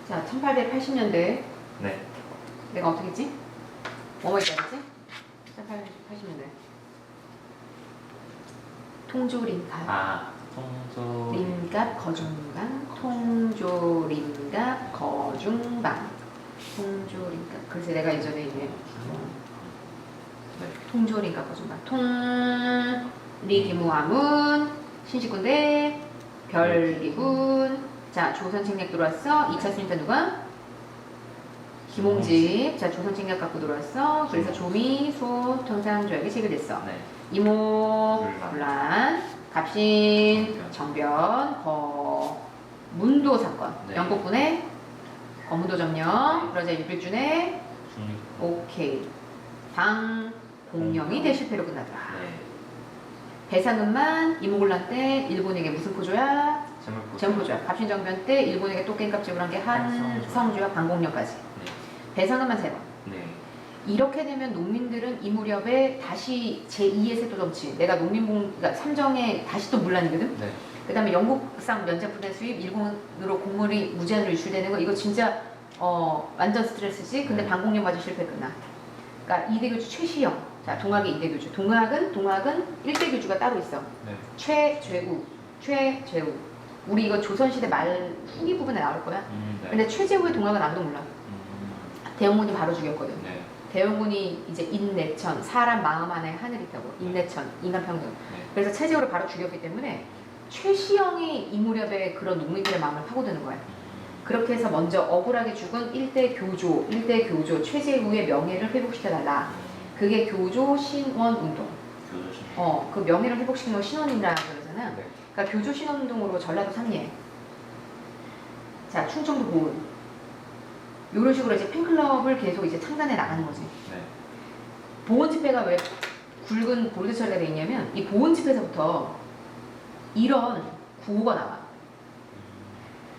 자, 1880년대. 네. 내가 어떻게 했지? 뭐뭐 있다랬지? 1880년대. 통조림값. 아, 통조. 림값, 거중방. 통조림값, 거중방. 통조림값. 그래서 내가 예전에 이제 네. 통조림값, 거중방. 리기무화문, 신식군대, 별기군. 자, 조선책략 들어왔어. 2차 순위타 누가? 김홍집. 자, 조선책략 갖고 들어왔어. 그래서 조미, 소, 통상조약이 체결됐어. 네. 이모, 불란, 갑신, 정변, 문도 사건. 네. 영국군의 거문도 점령. 그러자 600준의 중립. 오케이. 당 공령이 대실패로 끝나더라. 네. 배상금만 이모군란 때 일본에게 무슨 포조야? 재물포. 재물포조야. 갑신정변 때 일본에게 또 깽값 지불한 게 한성조야. 반공령까지. 네. 배상금만 3번. 네. 이렇게 되면 농민들은 이 무렵에 다시 제2의 세도 정치, 내가 그러니까 삼정에 다시 또 문란이거든. 네. 그 다음에 영국상 면제부대 수입, 일본으로 곡물이 무제한으로 유출되는 거, 이거 진짜 완전 스트레스지. 근데 네. 반공령 맞이 실패 끝나. 그러니까 이대교주 최시영. 자, 동학의 이대교주. 동학은 1대교주가 따로 있어. 네. 최죄우. 우리 이거 조선시대 말 후기 부분에 나올 거야. 네. 근데 최재우의 동학은 아무도 몰라. 대원군이 바로 죽였거든. 네. 대원군이 이제 인내천, 사람 마음 안에 하늘이 있다고. 인내천, 인간평등. 네. 그래서 체제우를 바로 죽였기 때문에 최시영이 이 무렵에 그런 농민들의 마음을 파고드는 거야. 그렇게 해서 먼저 억울하게 죽은 1대 교조 최재우의 명예를 회복시켜달라. 그게 교조 신원 운동. 교조신. 그 명예를 회복시키는 걸 신원이라고 그러잖아. 네. 그러니까 교조 신원 운동으로 전라도 상리해. 자, 충청도 보은. 이런 식으로 이제 팬클럽을 계속 이제 창단해 나가는 거지. 네. 보은 집회가 왜 굵은 볼드 처리가 돼 있냐면 이 보은 집회에서부터 이런 구호가 나와.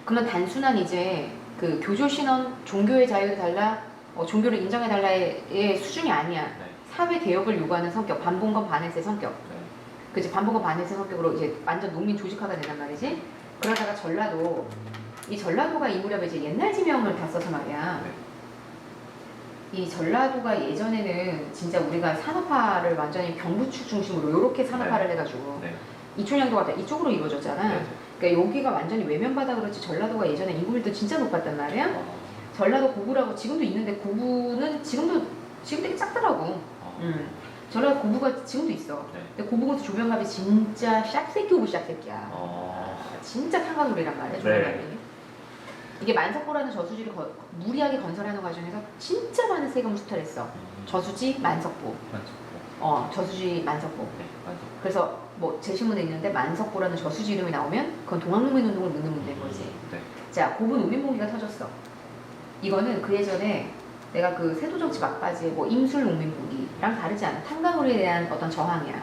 그러면 단순한 이제 그 교조 신원, 종교의 자유를 달라, 종교를 인정해 달라의 수준이 아니야. 네. 사회 개혁을 요구하는 성격, 반봉건 반해세 성격. 네. 그치, 반봉건 반해세 성격으로 이제 완전 농민 조직화가 된단 말이지. 그러다가 이 전라도가 이 무렵에 이제 옛날 지명을 다 써서 말이야. 네. 이 전라도가 예전에는 진짜 우리가 산업화를 완전히 경부축 중심으로 이렇게 산업화를 해가지고 네. 이촌양도가 다 이쪽으로 이루어졌잖아. 네. 그러니까 여기가 완전히 외면받아 그렇지 전라도가 예전에 인구밀도 진짜 높았단 말이야. 전라도 고구라고 지금도 있는데 고구는 지금 되게 작더라고. 전라도 고구가 지금도 있어. 네. 근데 고부고수 조병갑이 진짜 샥새끼 오브 샥새끼야. 진짜 탄광놀이란 말이야 조병갑이. 이게 만석보라는 저수지를 무리하게 건설하는 과정에서 진짜 많은 세금을 수탈했어. 저수지 만석보. 저수지 만석보. 네. 만석. 그래서 뭐 제시문에 있는데 만석보라는 저수지 이름이 나오면 그건 동학농민운동을 묻는 문제인 거지. 네. 자, 고부 농민봉기가 터졌어. 이거는 그 예전에 내가 그 세도정치 막바지에 뭐 임술 농민봉기랑 다르지 않아. 탄광놀이에 대한 어떤 저항이야.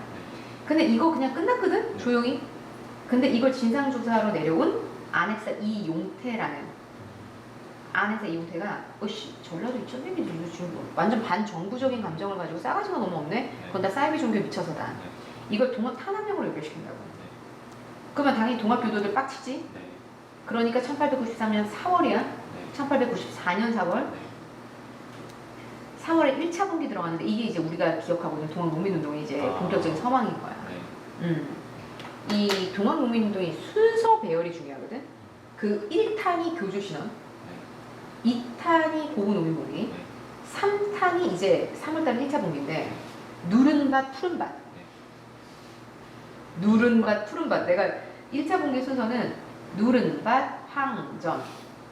근데 이거 그냥 끝났거든? 조용히. 근데 이걸 진상조사로 내려온 안핵사 이용태라는 안에서 이용태가 전라도 이천백이 지금 완전 반정부적인 감정을 가지고 싸가지가 너무 없네? 그건 다 사이비 종교에 미쳐서다. 이걸 탄압력으로 연결시킨다고. 그러면 당연히 동학교도들 빡치지? 네. 그러니까 1893년 4월이야. 네. 1894년 4월. 4월에 1차 분기 들어갔는데 이게 이제 우리가 기억하고 있는 동학농민운동의 이제 본격적인 서망인 거야. 네. 이 동학농민운동이 순서 배열이 중요하거든. 그 1탄이 교조신원, 2탄이 고구농민봉기, 3탄이 이제 3월달 1차 봉기인데 누른밭, 푸른밭. 누른밭, 푸른밭. 내가 1차 봉기 순서는 누른밭, 황전,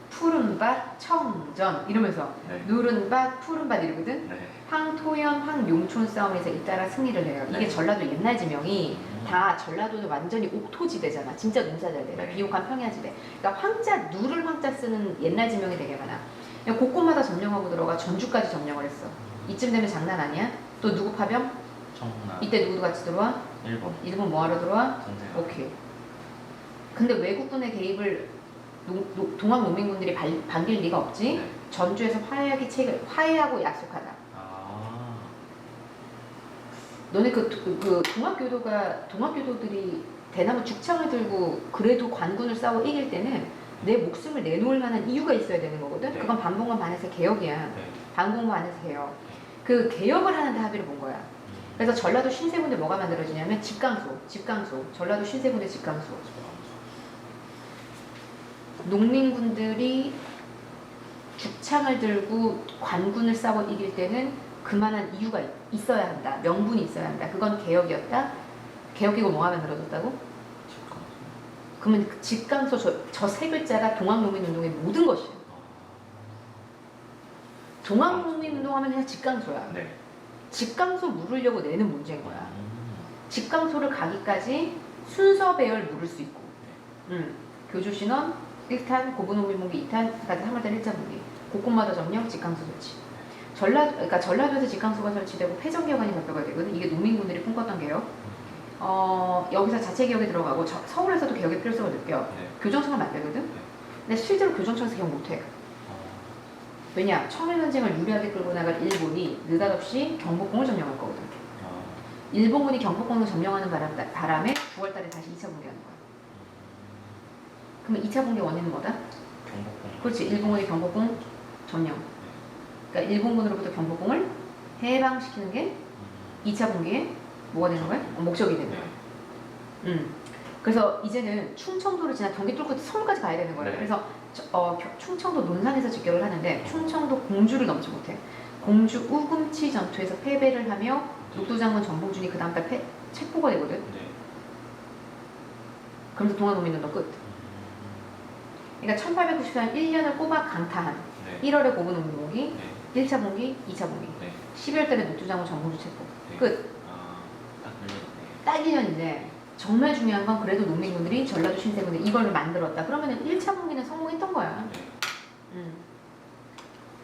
푸른밭, 청전 이러면서 누른밭, 푸른밭 이러거든. 황토현, 황룡촌 싸움에서 잇따라 승리를 해요. 이게 전라도 옛날 지명이 다 전라도는 완전히 옥토지대잖아. 진짜 농사 잘 돼. 비옥한 평야지대. 그러니까 황자, 누를 황자 쓰는 옛날 지명이 되게 많아. 그냥 곳곳마다 점령하고 들어가 전주까지 점령을 했어. 이쯤 되면 장난 아니야? 또 누구 파병? 청남. 이때 누구도 같이 들어와? 일본 뭐하러 들어와? 전쟁. 오케이. 근데 외국군의 개입을 동학농민군들이 반길 리가 없지? 네. 전주에서 화해하고 약속하다. 너네 동학교도들이 대나무 죽창을 들고 그래도 관군을 싸워 이길 때는 내 목숨을 내놓을 만한 이유가 있어야 되는 거거든. 네. 그건 반봉건 반해서 개혁이야. 네. 반봉건 반해서 개혁. 그 개혁을 하는데 합의를 본 거야. 그래서 전라도 신세군대 뭐가 만들어지냐면 집강소. 전라도 신세군대 집강소. 농민군들이 죽창을 들고 관군을 싸워 이길 때는 그만한 이유가 있어야 한다. 명분이 있어야 한다. 그건 개혁이었다. 개혁이고 뭐가 만들어졌다고? 그러면 그 집강소 저 세 글자가 동학농민운동의 모든 것이야. 동학농민운동하면 그냥 집강소야. 네. 집강소 물으려고 내는 문제인 거야. 집강소를 가기까지 순서 배열 물을 수 있고, 교주신원 1탄, 고분농민봉기 2탄까지 3월달 1자 분기, 곳곳마다 점령, 집강소 설치. 그러니까 전라도에서 집강소가 설치되고 패전개혁안이 발표가 되거든. 이게 농민군들이 꿈꿨던 개혁. 여기서 자체 개혁에 들어가고 서울에서도 개혁의 필요성을 느껴. 네. 교정청을 만들거든. 근데 실제로 교정청에서 개혁 못해. 왜냐? 청일전쟁을 유리하게 끌고 나갈 일본이 느닷없이 경복궁을 점령할 거거든. 일본군이 경복궁을 점령하는 바람에 9월달에 다시 2차 붕괴하는 거야. 그러면 2차 붕괴 원인은 뭐다? 경복궁. 그렇지. 일본군이 경복궁 점령. 그러니까 일본군으로부터 경복궁을 해방시키는 게 2차 붕괴의 뭐가 되는 거야? 목적이 되는 거야. 그래서 이제는 충청도를 지나 경기 뚫고 서울까지 가야 되는 거예요. 네. 그래서 충청도 논산에서 직격을 하는데 충청도 공주를 넘지 못해. 공주 우금치 전투에서 패배를 하며 녹두장군 정봉준이 그 다음 달 체포가 되거든. 네. 그러면서 동학농민운동 끝. 그러니까 1894년 1년을 꼬박 강타한 네. 1월에 고분농민봉기, 네. 1차 봉기, 2차 봉기, 네. 12월 달에 녹두장군 정봉준 체포. 네. 끝. 딱 1년이네. 딱 1년인데 정말 중요한 건 그래도 농민군들이 전라도 신세군대 이걸 만들었다. 그러면은 1차 분기는 성공했던 거야. 네.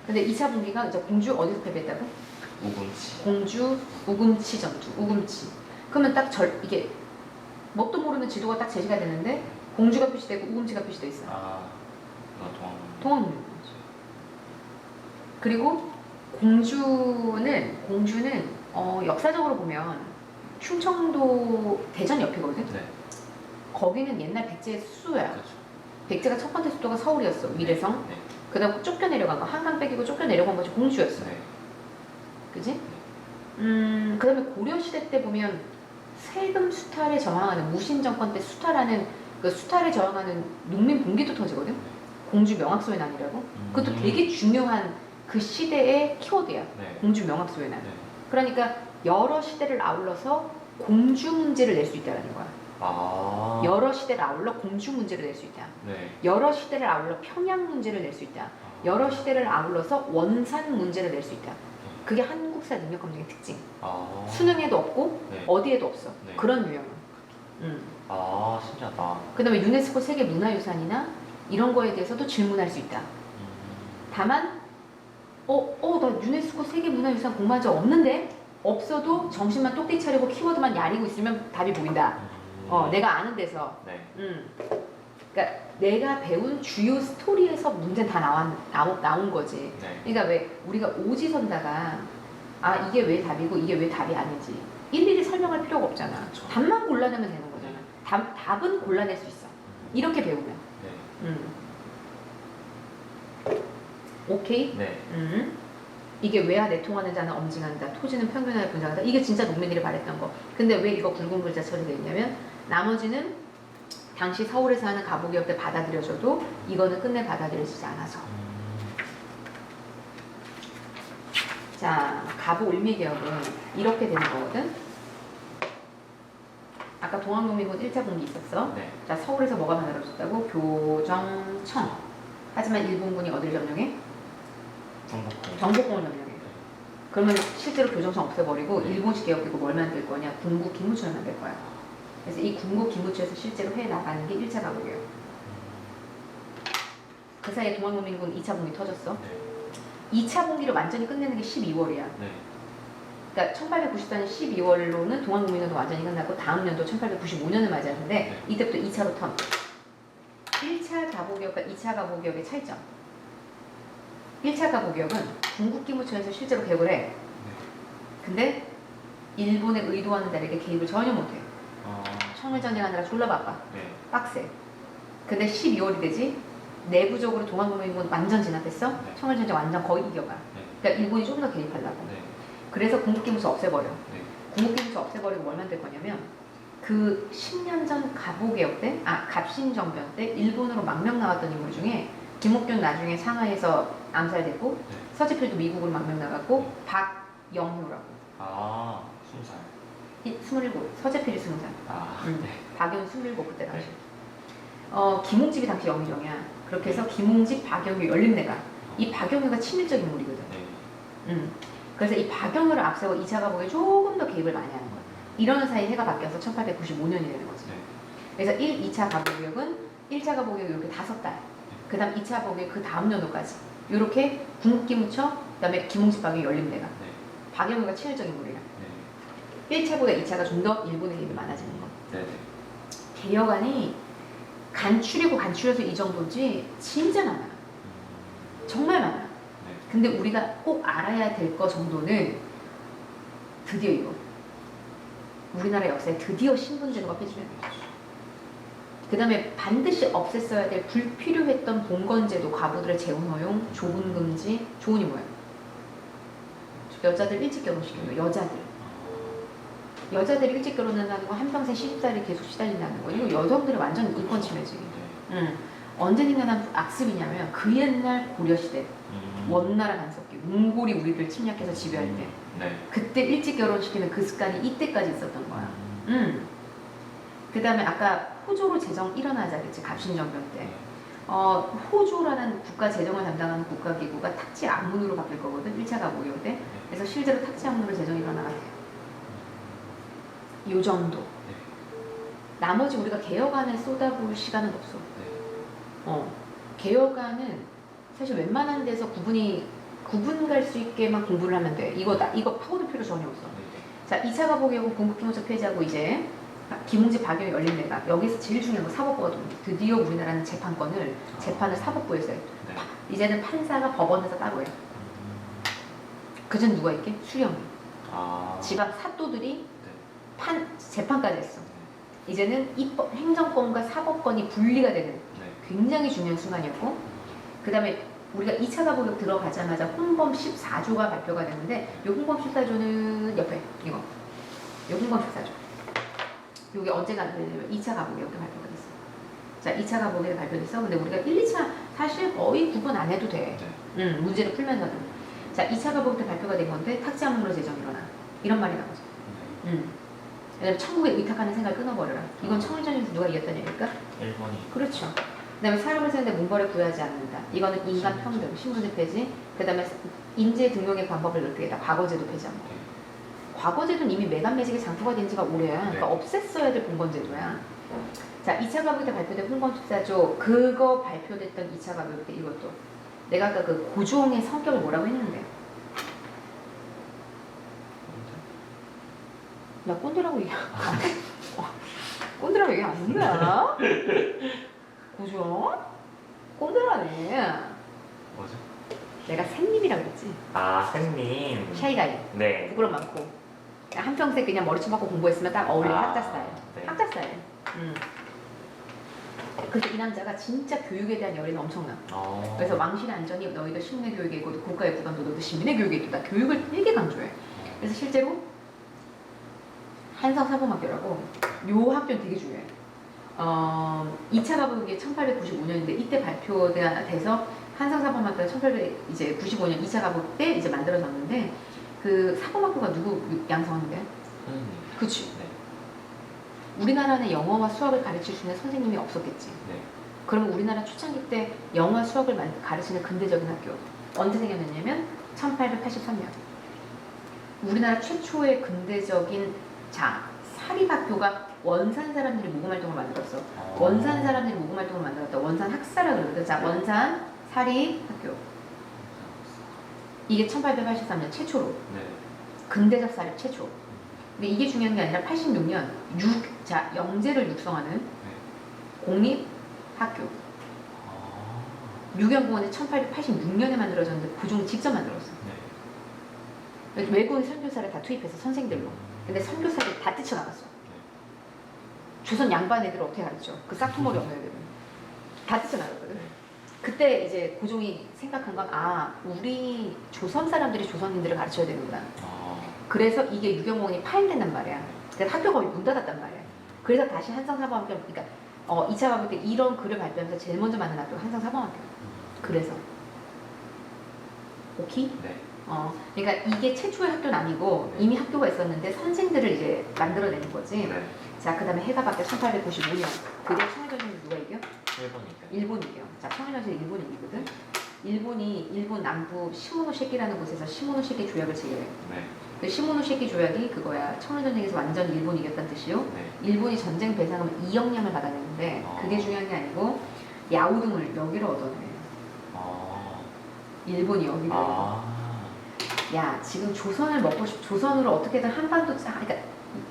근데 2차 분기가 이제 공주 어디서 패배했다고? 우금치. 공주 우금치 전투. 우금치. 그러면 딱 이게 뭣도 모르는 지도가 딱 제시가 되는데 공주가 표시되고 우금치가 표시돼 있어. 이거 동학농민. 그리고 공주는 역사적으로 보면 충청도 대전 옆이거든. 네. 거기는 옛날 백제의 수도야. 그렇죠. 백제가 첫 번째 수도가 서울이었어. 위례성. 네. 그다음 쫓겨 내려간 거 한강 빼기고 쫓겨 내려간 것이 공주였어. 네. 그지? 그다음에 고려 시대 때 보면 세금 수탈에 저항하는 무신 정권 때 수탈하는 그 수탈에 저항하는 농민 봉기도 터지거든. 공주 명확소의 난이라고. 그것도 되게 중요한 그 시대의 키워드야. 네. 공주 명확소의 난. 네. 그러니까 여러 시대를 아울러서 공주 문제를 낼 수 있다는 거야. 여러 시대를 아울러 공주 문제를 낼 수 있다. 네. 여러 시대를 아울러 평양 문제를 낼 수 있다. 여러 시대를 아울러서 원산 문제를 낼 수 있다. 그게 한국사 능력 검증의 특징. 수능에도 없고 네. 어디에도 없어. 네. 그런 유형. 신기하다. 그다음에 유네스코 세계 문화유산이나 이런 거에 대해서도 질문할 수 있다. 다만 나 유네스코 세계 문화유산 공부한 적 없는데 없어도 정신만 똑띠 차리고 키워드만 야리고 있으면 답이 보인다. 내가 아는 데서. 네. 그러니까 내가 배운 주요 스토리에서 문제는 다 나온 거지. 네. 그러니까 왜 우리가 오지선다가 이게 왜 답이고 이게 왜 답이 아닌지 일일이 설명할 필요가 없잖아. 그쵸. 답만 골라내면 되는 거잖아. 답은 골라낼 수 있어. 이렇게 배우면. 네. 오케이? 네. 이게 왜야 내통하는 자는 엄징한다. 토지는 평균하여 분산한다. 이게 진짜 농민들이 말했던 거. 근데 왜 이거 굵은 글자 처리되어 있냐면 나머지는 당시 서울에서 하는 가보기업 때 받아들여져도 이거는 끝내 받아들여지지 않아서. 자, 가보 을미개혁은 이렇게 되는 거거든. 아까 동학농민군 1차 공기 있었어. 네. 자, 서울에서 뭐가 만들어졌다고? 교정청. 하지만 일본군이 어디를 점령해? 경복궁을 점령해. 그러면 실제로 교정청 없애버리고 일본식 개혁되고 뭘 만들 거냐? 궁국 기무처를 만들 거야. 그래서 이 궁국 기무처에서 실제로 해 나가는 게 1차 가보기예요. 그 사이에 동학농민군 2차 봉기 터졌어. 네. 2차 봉기를 완전히 끝내는 게 12월이야. 네. 그러니까 1894년 12월로는 동학농민군도 완전히 끝났고 다음 년도 1895년을 맞이하는데 네. 이때부터 2차로 턴. 1차 가보기업과 2차 가보기업의 차이점. 1차 가보기업은 궁극기무처에서 실제로 개혁을 해. 근데 일본의 의도와는 다르게 개입을 전혀 못해. 청일전쟁하느라 졸라 바빠. 네. 빡세. 근데 12월이 되지 내부적으로 동아농민군 완전 진압했어. 네. 청일전쟁 완전 거의 이겨가. 네. 그러니까 일본이 좀 더 개입하려고. 네. 그래서 궁극기무수 없애버려. 네. 궁극기무수 없애버리고 뭘 만들 거냐면 그 10년 전 갑오개혁 때, 갑신정변 때 일본으로 망명 나왔던 인물 중에 김옥균 나중에 상하이에서 암살됐고 네. 서지필도 미국으로 망명 나갔고 네. 박영효라고 아, 20살. 27, 서재필이 20살. 네. 박영효 27 그때 당시. 네. 김홍집이 당시 영의정이야. 그렇게 해서 김홍집, 박영효, 열림내가. 이 박영효가 친밀적 인물이거든. 네. 그래서 이 박영효를 앞세워 2차 가복에 조금 더 개입을 많이 하는 거야. 이러는 사이에 해가 바뀌어서 1895년이 되는 거지. 네. 그래서 2차 가복역은 1차 가복역 이렇게 5달. 그 다음 2차 가복역 그 다음 연도까지. 이렇게 궁극기 묻혀, 그 다음에 김홍집, 박영효, 열림내가. 네. 박영효가 친밀적 인물이야. 네. 1차보다 2차가 좀 더 일본의 힘이 많아지는 거. 네. 개혁안이 간추리고 간추려서 이 정도지 진짜 많아. 정말 많아. 네. 근데 우리가 꼭 알아야 될 거 정도는 드디어 이거. 우리나라 역사에 드디어 신분제도가 폐지되는 거죠. 그 다음에 반드시 없앴어야 될 불필요했던 봉건제도, 과부들의 재혼 허용, 조분 금지. 조혼이 뭐야? 여자들 일찍 결혼시키는 거, 여자들. 여자들이 일찍 결혼한다는 거 한평생 시집살이 계속 시달린다는 거. 이거 여성들의 완전 인권 침해지. 언제 생겨난 악습이냐면 그 옛날 고려시대 원나라 간섭기, 몽골이 우리를 침략해서 지배할 때 네. 그때 일찍 결혼시키는 그 습관이 이때까지 있었던 거야. 그 다음에 아까 호조로 재정 일어나자 그랬지, 갑신정변 때. 호조라는 국가 재정을 담당하는 국가기구가 탁지 악문으로 바뀔 거거든, 1차 가보기용 때. 그래서 실제로 탁지 악문으로 재정이 일어나게 돼요. 요 정도. 네. 나머지 우리가 개혁안을 쏟아부을 시간은 없어. 네. 개혁안은 사실 웬만한 데서 구분 갈 수 있게만 공부를 하면 돼. 이거 파고들 필요 전혀 없어. 자, 2차 가보기하고 궁극기무수 폐지하고 이제 김홍집, 박영효, 열린내가 여기서 제일 중요한 건 사법부가 돕니다. 드디어 우리나라는 재판을 사법부에서 해. 네. 이제는 판사가 법원에서 따로 해. 그전 누가 있게? 수령이. 지방 사또들이 재판까지 했어. 이제는 행정권과 사법권이 분리가 되는 굉장히 중요한 순간이었고, 그 다음에 우리가 2차 가보격 들어가자마자 홍범 14조가 발표가 됐는데, 이 홍범 14조는 옆에 이거 홍범 14조. 이게 언제가 2차 가보격 때 발표가 됐어. 자, 2차 가보격 발표됐어. 근데 우리가 1, 2차 사실 거의 구분 안 해도 돼. 문제를 풀면서도. 자, 2차 가보격 때 발표가 된 건데 탁지함으로 재정 일어나. 이런 말이 나오죠. 왜냐면 천국에 의탁하는 생각을 끊어버려라. 이건 청일전쟁에서 누가 이겼다는 얘기일까? 일본이. 그렇죠. 그 다음에 사람을 사는데 문벌에 구애하지 않는다. 이거는 인간평등, 신분제 폐지. 그 다음에 인재 등용의 방법을 넓히겠다. 과거제도 폐지합니다. 과거제도는 이미 매간매직의 장포가 된 지가 오래야. 그러니까 없앴어야 될 봉건제도야. 자, 2차 가보기 때 발표된 홍범 14조, 그거 발표됐던 2차 가보기 때 이것도. 내가 아까 그 고종의 성격을 뭐라고 했는데. 나 꼰대라고 얘기 꼰대라고 얘기 안 했는 거야? 고종? 꼰대라네. 뭐죠? 내가 샌님이라고 그랬지. 쌤님. 샤이가이. 네. 부끄럼 많고. 한평생 그냥 머리춤 받고 공부했으면 딱 어울리는 학자 스타일. 네. 학자 스타일. 그래서 이 남자가 진짜 교육에 대한 열의는 엄청나. 그래서 왕실의 안전이 너희들 신문의 교육에 있고 국가의 부담도 너희들 시민의 교육에 있고 다 교육을 되게 강조해. 그래서 실제로 한성사범학교라고 요 학교는 되게 중요해. 2차 가보기 1895년인데 이때 발표돼서 한성사범학교가 1895년 2차 가보기 때 이제 만들어졌는데, 그 사범학교가 누구 양성하는데? 그치. 네. 우리나라는 영어와 수학을 가르칠 수 있는 선생님이 없었겠지. 네. 그러면 우리나라 초창기 때 영어와 수학을 가르치는 근대적인 학교 언제 생겼냐면 1883년. 우리나라 최초의 근대적인 사립학교가 원산 사람들이 모금활동을 만들었어. 원산 사람들이 모금활동을 만들었다. 원산 학사라 그러거든. 자, 원산 사립학교. 이게 1883년 최초로. 네. 근대적 사립 최초. 근데 이게 중요한 게 아니라 86년 영재를 육성하는 공립학교. 유경공원이 1886년에 만들어졌는데 고종이 직접 만들었어. 외국인 선교사를 다 투입해서 선생들로. 근데 선교사를 다 뛰쳐나갔어. 조선 양반 애들을 어떻게 가르쳐? 그 싹퉁머리 없는 애들은. 다 뛰쳐나갔거든. 그때 이제 고종이 생각한 건 우리 조선 사람들이 조선인들을 가르쳐야 되는구나. 그래서 이게 유경원이 파행된단 말이야. 그래서 학교가 문 닫았단 말이야. 그래서 다시 한성사범학교, 그러니까 2차 발표 때 이런 글을 발표하면서 제일 먼저 만든 학교가 한성사범학교. 그래서 오케이? 네. 그러니까 이게 최초의 학교는 아니고 이미 학교가 있었는데 선생들을 이제 만들어내는 거지. 네. 자, 그 다음에 해가 바뀌어 1895년. 그때 청일전쟁 누가 이겨? 1번이죠. 일본이 이겨. 자, 청일전쟁 일본이 이기거든. 일본 남부 시모노세키라는 곳에서 시모노세키 조약을 체결해. 네. 그 시모노세키 조약이 그거야. 청일전쟁에서 완전 일본이 이겼다는 뜻이요. 네. 일본이 전쟁 배상금 2억냥을 받아내는데 그게 중요한 게 아니고 야오등을 여기를 얻어내. 일본이 여기를. 야, 지금 조선을 먹고 조선으로 어떻게든 한반도, 그러니까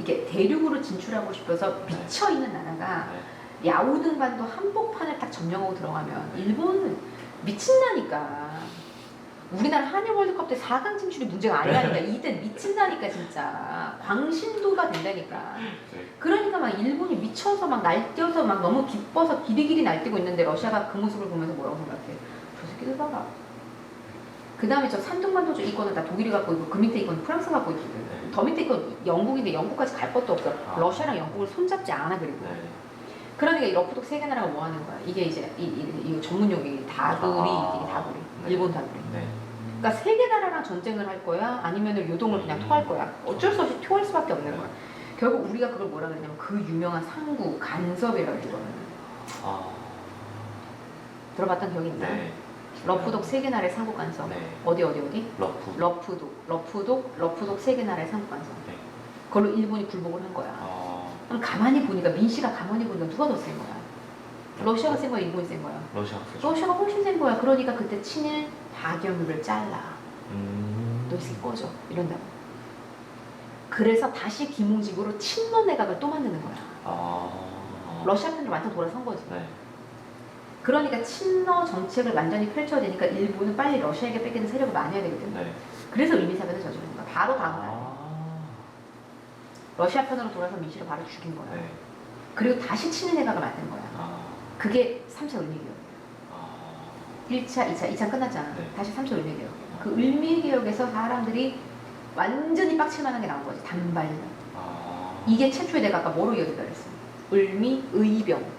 이게 대륙으로 진출하고 싶어서 미쳐 있는 나라가 야오등반도 한복판을 딱 점령하고 들어가면 일본은 미친다니까. 우리나라 한일 월드컵 때 4강 진출이 문제가 아니라니까. 이때 미친다니까 진짜. 광신도가 된다니까. 그러니까 막 일본이 미쳐서 막 날뛰어서 막 너무 기뻐서 기리기리 날뛰고 있는데 러시아가 그 모습을 보면서 뭐라고 생각해? 저 새끼들 봐라. 그 다음에 저 산둥반도 이권은 다 독일이 갖고 있고 그 밑에 이권은 프랑스 갖고 있거든. 더 밑에 이건 영국인데 영국까지 갈 것도 없어. 러시아랑 영국을 손잡지 않아. 그리고 그러니까 이 러프독 세 개 나라가 뭐 하는 거야? 이게 이제 이 전문 용이 다구리, 이게 다구리, 일본 다구리. 그러니까 세 개 나라랑 전쟁을 할 거야? 아니면은 요동을 그냥 토할 거야? 어쩔 수 없이 토할 수밖에 없는 거야. 결국 우리가 그걸 뭐라 그러냐면 그 유명한 상구 간섭이라고 이거는. 들어봤던 기억이 있나? 러프독 세 개 나라의 상국 간섭. 어디? 러프독 세 개 나라의 상국 간섭. 그걸로 일본이 굴복을 한 거야. 그럼 가만히 보니까 민씨가 가만히 보니까 누가 더 센 거야? 러시아가 센 거야, 일본이 센 거야? 러시아가 훨씬 센 거야. 그러니까 그때 친일 박영유를 잘라. 너 이 새끼 꺼져. 이런다고. 그래서 다시 김웅집으로 친러 내각을 또 만드는 거야. 러시아 편으로 완전 돌아선 거지. 그러니까 친러 정책을 완전히 펼쳐야 되니까 일본은 빨리 러시아에게 뺏기는 세력을 많이 해야 되거든. 그래서 위미사변을 저지르는 거야. 바로 다음 날. 러시아 편으로 돌아서 민씨를 바로 죽인 거야. 그리고 다시 친일 내각을 만든 거야. 그게 3차 을미개혁. 1차, 2차 끝났잖아. 다시 3차 을미개혁. 그 을미개혁에서 사람들이 완전히 빡칠 만한 게 나온 거지. 단발력. 이게 최초의 내가 아까 뭐로 이어지다 그랬어? 을미의병.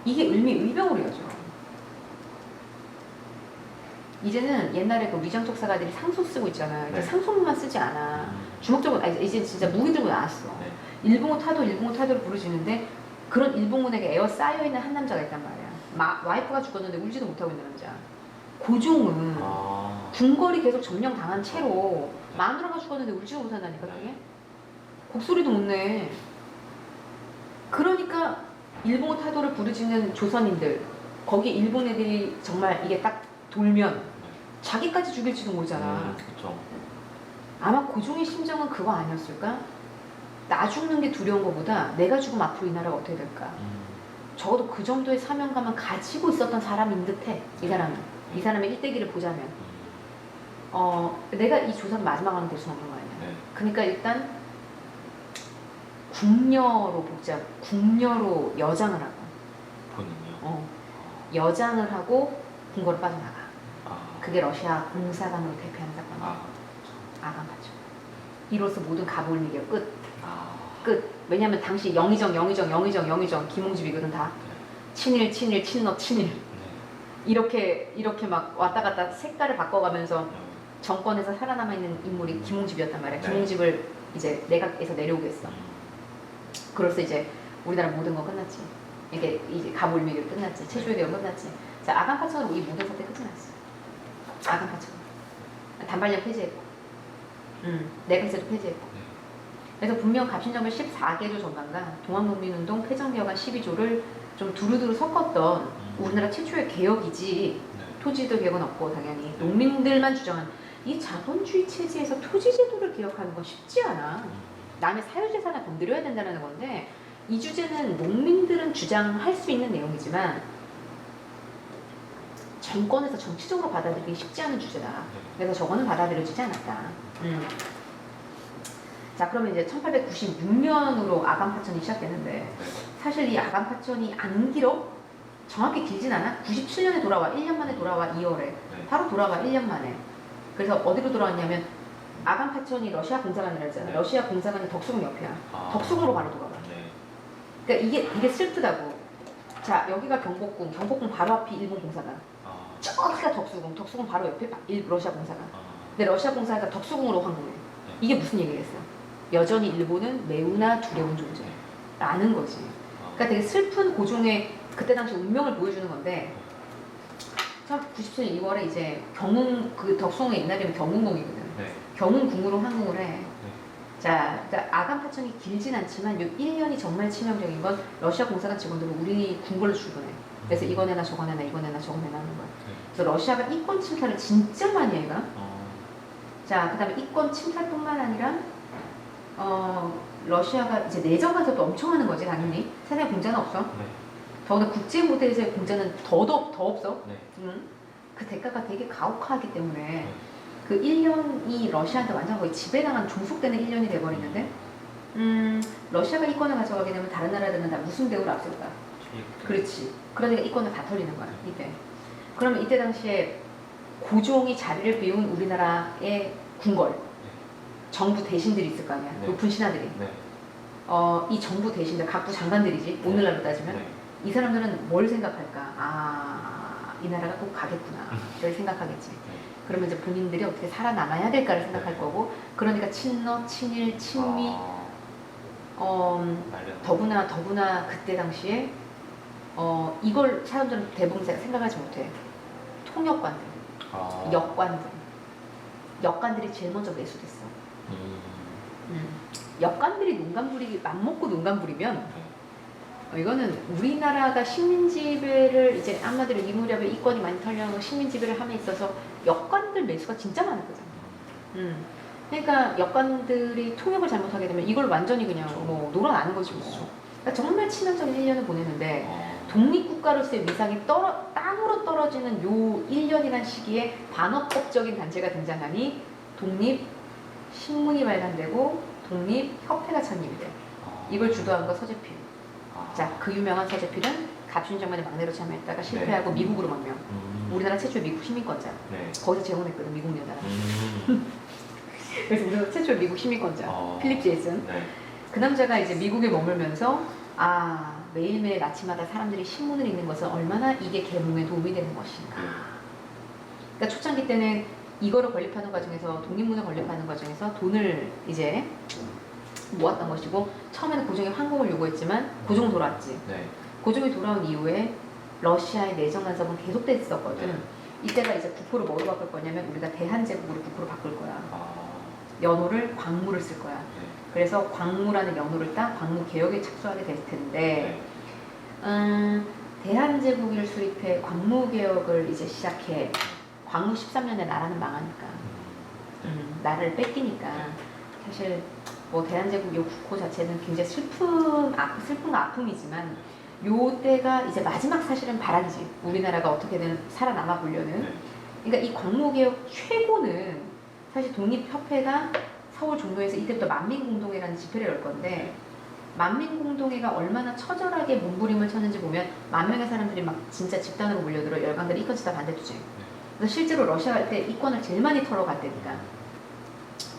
이게 을미의병으로 이어져. 이제는 옛날에 그 위장적 사가들이 상소 쓰고 있잖아. 이제 상소문만 쓰지 않아. 주목적으로, 이제 진짜 무기 들고 나왔어. 일본어 타도를 부르시는데 그런 일본군에게 에어싸여있는 한 남자가 있단 말이야. 와이프가 죽었는데 울지도 못하고 있는 남자. 고종은 궁궐이 계속 점령당한 채로 마누라가 죽었는데 울지도 못한다니까. 그게 곡소리도 못 내. 그러니까 일본어 타도를 부르짖는 조선인들, 거기 일본 애들이 정말 이게 딱 돌면 자기까지 죽일지도 모르잖아. 아마 고종의 심정은 그거 아니었을까? 나 죽는 게 두려운 것보다 내가 죽으면 앞으로 이 나라가 어떻게 될까? 적어도 그 정도의 사명감은 가지고 있었던 사람인 듯해. 이 사람은. 이 사람의 일대기를 보자면. 내가 이 조선 마지막 왕이 될 수는 없는 거 아니야. 그러니까 일단 궁녀로 여장을 하고. 본인이요? 여장을 하고 궁궐을 빠져나가. 그게 러시아 공사관으로 대표하는 사건이야. 아간파천. 이로써 모든 가불미개혁 끝. 끝. 왜냐면 당시 영의정 김웅집이거든 다. 친일 친러 친일. 이렇게 막 왔다 갔다 색깔을 바꿔가면서 정권에서 살아남아 있는 인물이 김웅집이었단 말이야. 김웅집을 이제 내각에서 내려오게 했어. 그로써 이제 우리나라 모든 거 끝났지. 이게 이제 가불미개혁 끝났지. 체조개혁 끝났지. 자, 아간파천으로 이 모든 사태 끝이 났어. 아간파천. 단발령 폐지했고. 내각제도 폐지했고. 그래서 분명 갑신정변 14개조 전반과 동학농민운동 폐정개혁안 12조를 좀 두루두루 섞었던 우리나라 최초의 개혁이지. 토지도 개혁은 없고 당연히 농민들만 주장한 이 자본주의 체제에서 토지제도를 개혁하는 건 쉽지 않아. 남의 사유재산을 건드려야 된다는 건데 이 주제는 농민들은 주장할 수 있는 내용이지만 정권에서 정치적으로 받아들이기 쉽지 않은 주제다. 그래서 저거는 받아들여지지 않았다. 자, 그러면 이제 1896년으로 아간파천이 시작되는데 사실 이 아간파천이 안 길어? 정확히 길진 않아. 97년에 돌아와. 1년 만에 돌아와. 2월에. 네. 바로 돌아와. 1년 만에. 그래서 어디로 돌아왔냐면 아간 파천이 러시아 공사관이라 했잖아. 네. 러시아 공사관이 덕수궁 옆이야. 아. 덕수궁으로 바로 돌아와. 네. 그러니까 이게 슬프다고. 자, 여기가 경복궁. 경복궁 바로 앞이 일본 공사관. 아. 저기가 덕수궁. 덕수궁 바로 옆에 러시아 공사관. 아. 근데 러시아 공사가 덕수궁으로 황궁해. 이게 무슨 얘기겠어? 여전히 일본은 매우나 두려운 존재라는 거지. 그러니까 되게 슬픈 고종의 그때 당시 운명을 보여주는 건데, 97년 2월에 이제 경운 그 덕수궁의 옛날이면 경운궁이거든. 네. 경운궁으로 황궁을 해. 자, 그러니까 아간 파천이 길진 않지만 요 1년이 정말 치명적인 건 러시아 공사관 직원들은 우리 궁궐로 출근해. 그래서 이거 내놔 저거 내놔 이거 내놔 저거 내놔 하는 거야. 그래서 러시아가 이권 침탈을 진짜 많이 해. 얘가. 자, 그 다음에 이권 침탈뿐만 아니라 러시아가 이제 내정 간섭도 엄청 하는 거지 당연히. 세상에 공자는 없어. 네. 더구나 국제 무대에서의 공자는 더 없어. 네. 그 대가가 되게 가혹하기 때문에 네. 그 1년이 러시아한테 완전 거의 지배당한 종속되는 1년이 돼버리는데, 러시아가 이권을 가져가게 되면 다른 나라들은 다 무슨 대우를 앞설까? 그렇지. 그러니까 이권을 다 털리는 거야 이때. 그러면 이때 당시에 고종이 자리를 비운 우리나라의 궁궐, 정부 대신들이 있을 거 아니야. 네. 높은 신하들이. 네. 이 정부 대신들, 각부 장관들이지. 오늘날로 따지면 네. 이 사람들은 뭘 생각할까? 아, 이 나라가 꼭 가겠구나. 를 생각하겠지. 그러면 이제 본인들이 어떻게 살아남아야 될까를 생각할 네. 거고, 그러니까 친러, 친일, 친미, 말려. 더구나 그때 당시에 이걸 사람들은 대부분 생각하지 못해. 통역관들, 역관들이 제일 먼저 매수됐어. 역관들이 맘먹고 농간 부리면 이거는 우리나라가 식민 지배를 이제 한마디로 이 무렵에 이권이 많이 털려서 식민 지배를 함에 있어서 역관들 매수가 진짜 많았거든. 그러니까 역관들이 통역을 잘못하게 되면 이걸 완전히 그냥 뭐 놀아나는 거지 뭐. 그러니까 정말 치명적인 1년을 보내는데, 독립국가로서의 위상이 땅으로 떨어지는 요 1년이라는 시기에 반어법적인 단체가 등장하니 독립신문이 발간되고 독립협회가 창립이 돼. 이걸 주도한 거 서재필. 자, 그 유명한 서재필은 갑신장만의 막내로 참여했다가 실패하고 네. 미국으로 망명. 우리나라 최초의 미국 시민권자. 네. 거기서 제공했거든, 미국 여자가. 그래서 우리나라 최초의 미국 시민권자. 필립 제이슨. 네. 그 남자가 이제 미국에 머물면서 매일매일 아침마다 사람들이 신문을 읽는 것은 얼마나 이게 계몽에 도움이 되는 것인가. 그러니까 초창기 때는 이거를 건립하는 과정에서, 독립문을 건립하는 과정에서 돈을 이제 모았던 것이고, 처음에는 고종이 황공을 요구했지만 고종은 돌아왔지. 네. 고종이 돌아온 이후에 러시아의 내정 간섭은 계속됐었거든. 네. 이때가 이제 국호를 뭐로 바꿀 거냐면 우리가 대한제국으로 국호를 바꿀 거야. 연호를 광무를 쓸 거야. 네. 그래서 광무라는 연호를 따 광무 개혁에 착수하게 될 텐데, 대한제국을 수립해 광무 개혁을 이제 시작해. 광무 13년에 나라는 망하니까, 나라를 뺏기니까 사실 뭐 대한제국 요 국호 자체는 굉장히 슬픈과 아픔이지만, 요 때가 이제 마지막 사실은 바람이지. 우리나라가 어떻게든 살아남아 보려는. 그러니까 이 광무 개혁 최고는 사실 독립협회가 서울 종로에서 이때부터 만민공동회라는 집회를 열 건데, 만민공동회가 얼마나 처절하게 몸부림을 쳤는지 보면 10,000명의 사람들이 막 진짜 집단으로 몰려들어 열강들이 이권 치다 반대투쟁. 그래서 실제로 러시아가 할 때 이권을 제일 많이 털어갈 때니까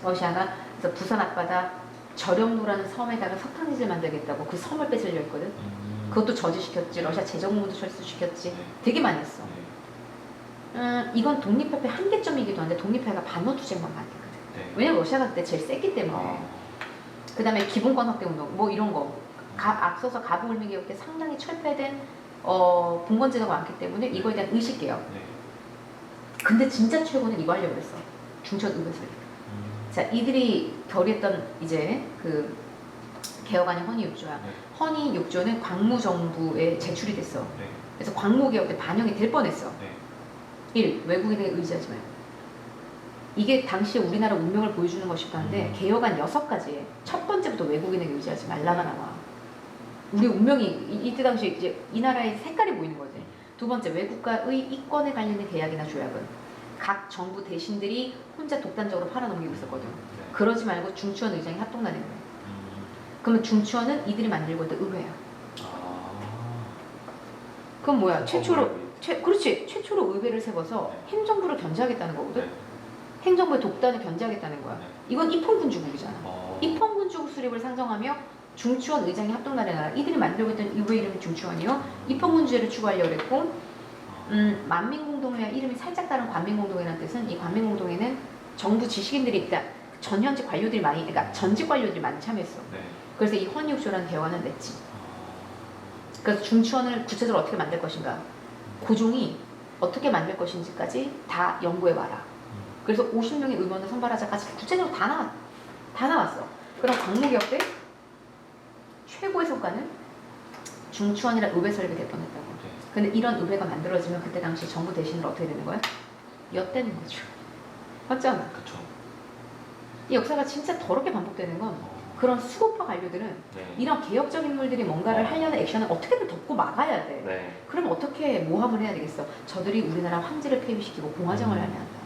러시아가 그래서 부산 앞바다 저령로라는 섬에다가 석탄빚을 만들겠다고 그 섬을 뺏으려 했거든. 그것도 저지시켰지. 러시아 재정문도 철수시켰지. 되게 많이 했어. 이건 독립협회 한계점이기도 한데 독립협회가 반어투쟁만 많이 했거든. 왜냐면 러시아가 그때 제일 셌기 때문에. 그 다음에 기본권 확대 운동 뭐 이런 거. 앞서서 가부울민개혁 때 상당히 철폐된 분권제도가 많기 때문에 이거에 대한 의식개혁. 근데 진짜 최고는 이거 하려고 그랬어. 중천의회설. 자, 이들이 결의했던 이제 그 개혁안이 허니육조야. 허니육조는 광무정부에 제출이 됐어. 그래서 광무개혁 때 반영이 될 뻔했어. 1. 외국인에게 의지하지 마요. 이게 당시에 우리나라 운명을 보여주는 것이기도 한데, 개혁안 6가지에 첫 번째부터 외국인에게 의지하지 말라가 나와. 우리 운명이 이때 당시에 이제 이 나라의 색깔이 보이는 거지. 두 번째, 외국과의 이권에 관련된 계약이나 조약은 각 정부 대신들이 혼자 독단적으로 팔아넘기고 있었거든. 그러지 말고 중추원 의장이 합동나는 거야. 그러면 중추원은 이들이 만들고 있던 의회야. 그건 뭐야? 최초로 법을 그렇지. 최초로 의회를 세워서 네. 행정부를 견제하겠다는 거거든. 네. 행정부의 독단을 견제하겠다는 거야. 네. 이건 입헌군주국이잖아. 어. 입헌군주국 수립을 상정하며 중추원 의장이 합동나라의 나라. 이들이 만들고 있던 의회 이름이 중추원이요. 입헌군주제를 추구하려고 그랬고 만민공동회와 이름이 살짝 다른 관민공동회라는 뜻은 이 관민공동회는 정부 지식인들이 있다. 전현직 관료들이 많이, 그러니까 전직 관료들이 많이 참여했어. 네. 그래서 이 헌의옥조라는 대화는 냈지. 그래서 중추원을 구체적으로 어떻게 만들 것인가, 고종이 어떻게 만들 것인지까지 다 연구해봐라. 그래서 50명의 의원을 선발하자까지 구체적으로 다 나왔어. 그럼 광무개혁 때 최고의 성과는 중추원이라는 의회 설립이 될 뻔했다고. 네. 근데 이런 의회가 만들어지면 그때 당시 정부 대신으로 어떻게 되는 거야? 엿대는 거죠. 맞잖아. 그쵸. 이 역사가 진짜 더럽게 반복되는 건 그런 수고파 관료들은 네. 이런 개혁적 인물들이 뭔가를 하려는 액션을 어떻게든 덮고 막아야 돼. 네. 그럼 어떻게 모함을 해야 되겠어? 저들이 우리나라 황제를 폐위시키고 공화정을 하려 한다.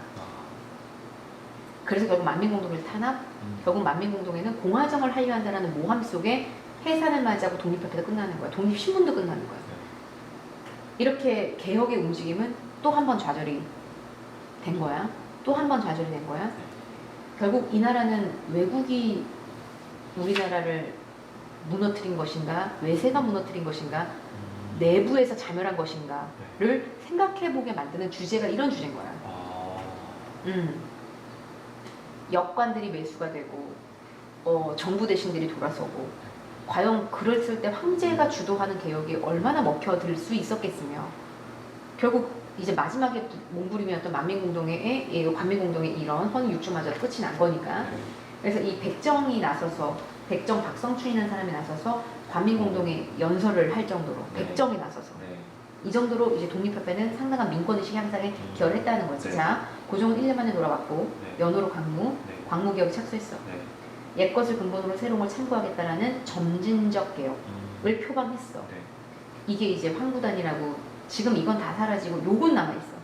그래서 결국 만민공동회를 탄압, 결국 만민공동회는 공화정을 하려 한다는 모함 속에 해산을 맞이하고 독립협회도 끝나는 거야. 독립신문도 끝나는 거야. 이렇게 개혁의 움직임은 또 한 번 좌절이 된 거야. 또 한 번 좌절이 된 거야. 결국 이 나라는 외국이 우리나라를 무너뜨린 것인가, 외세가 무너뜨린 것인가, 내부에서 자멸한 것인가를 생각해보게 만드는 주제가 이런 주제인 거야. 역관들이 매수가 되고 정부 대신들이 돌아서고 과연 그랬을 때 황제가 주도하는 개혁이 얼마나 먹혀들 수 있었겠으며 결국 이제 마지막에 몸부림이었던 만민공동회의 관민공동회의 이런 헌육주마저 끝이 난 거니까 그래서 이 백정이 나서서 백정 박성춘이라는 사람이 나서서 관민공동회 연설을 할 정도로 백정이 나서서 이 정도로 이제 독립협회는 상당한 민권의식 향상에 기여했다는 거지. 자, 고종은 1년 만에 돌아왔고 연호로 광무개혁에 착수했어. 옛것을 근본으로 새로운 걸 참고하겠다라는 점진적 개혁을 표방했어. 이게 이제 황구단이라고 지금 이건 다 사라지고 요건 남아있어.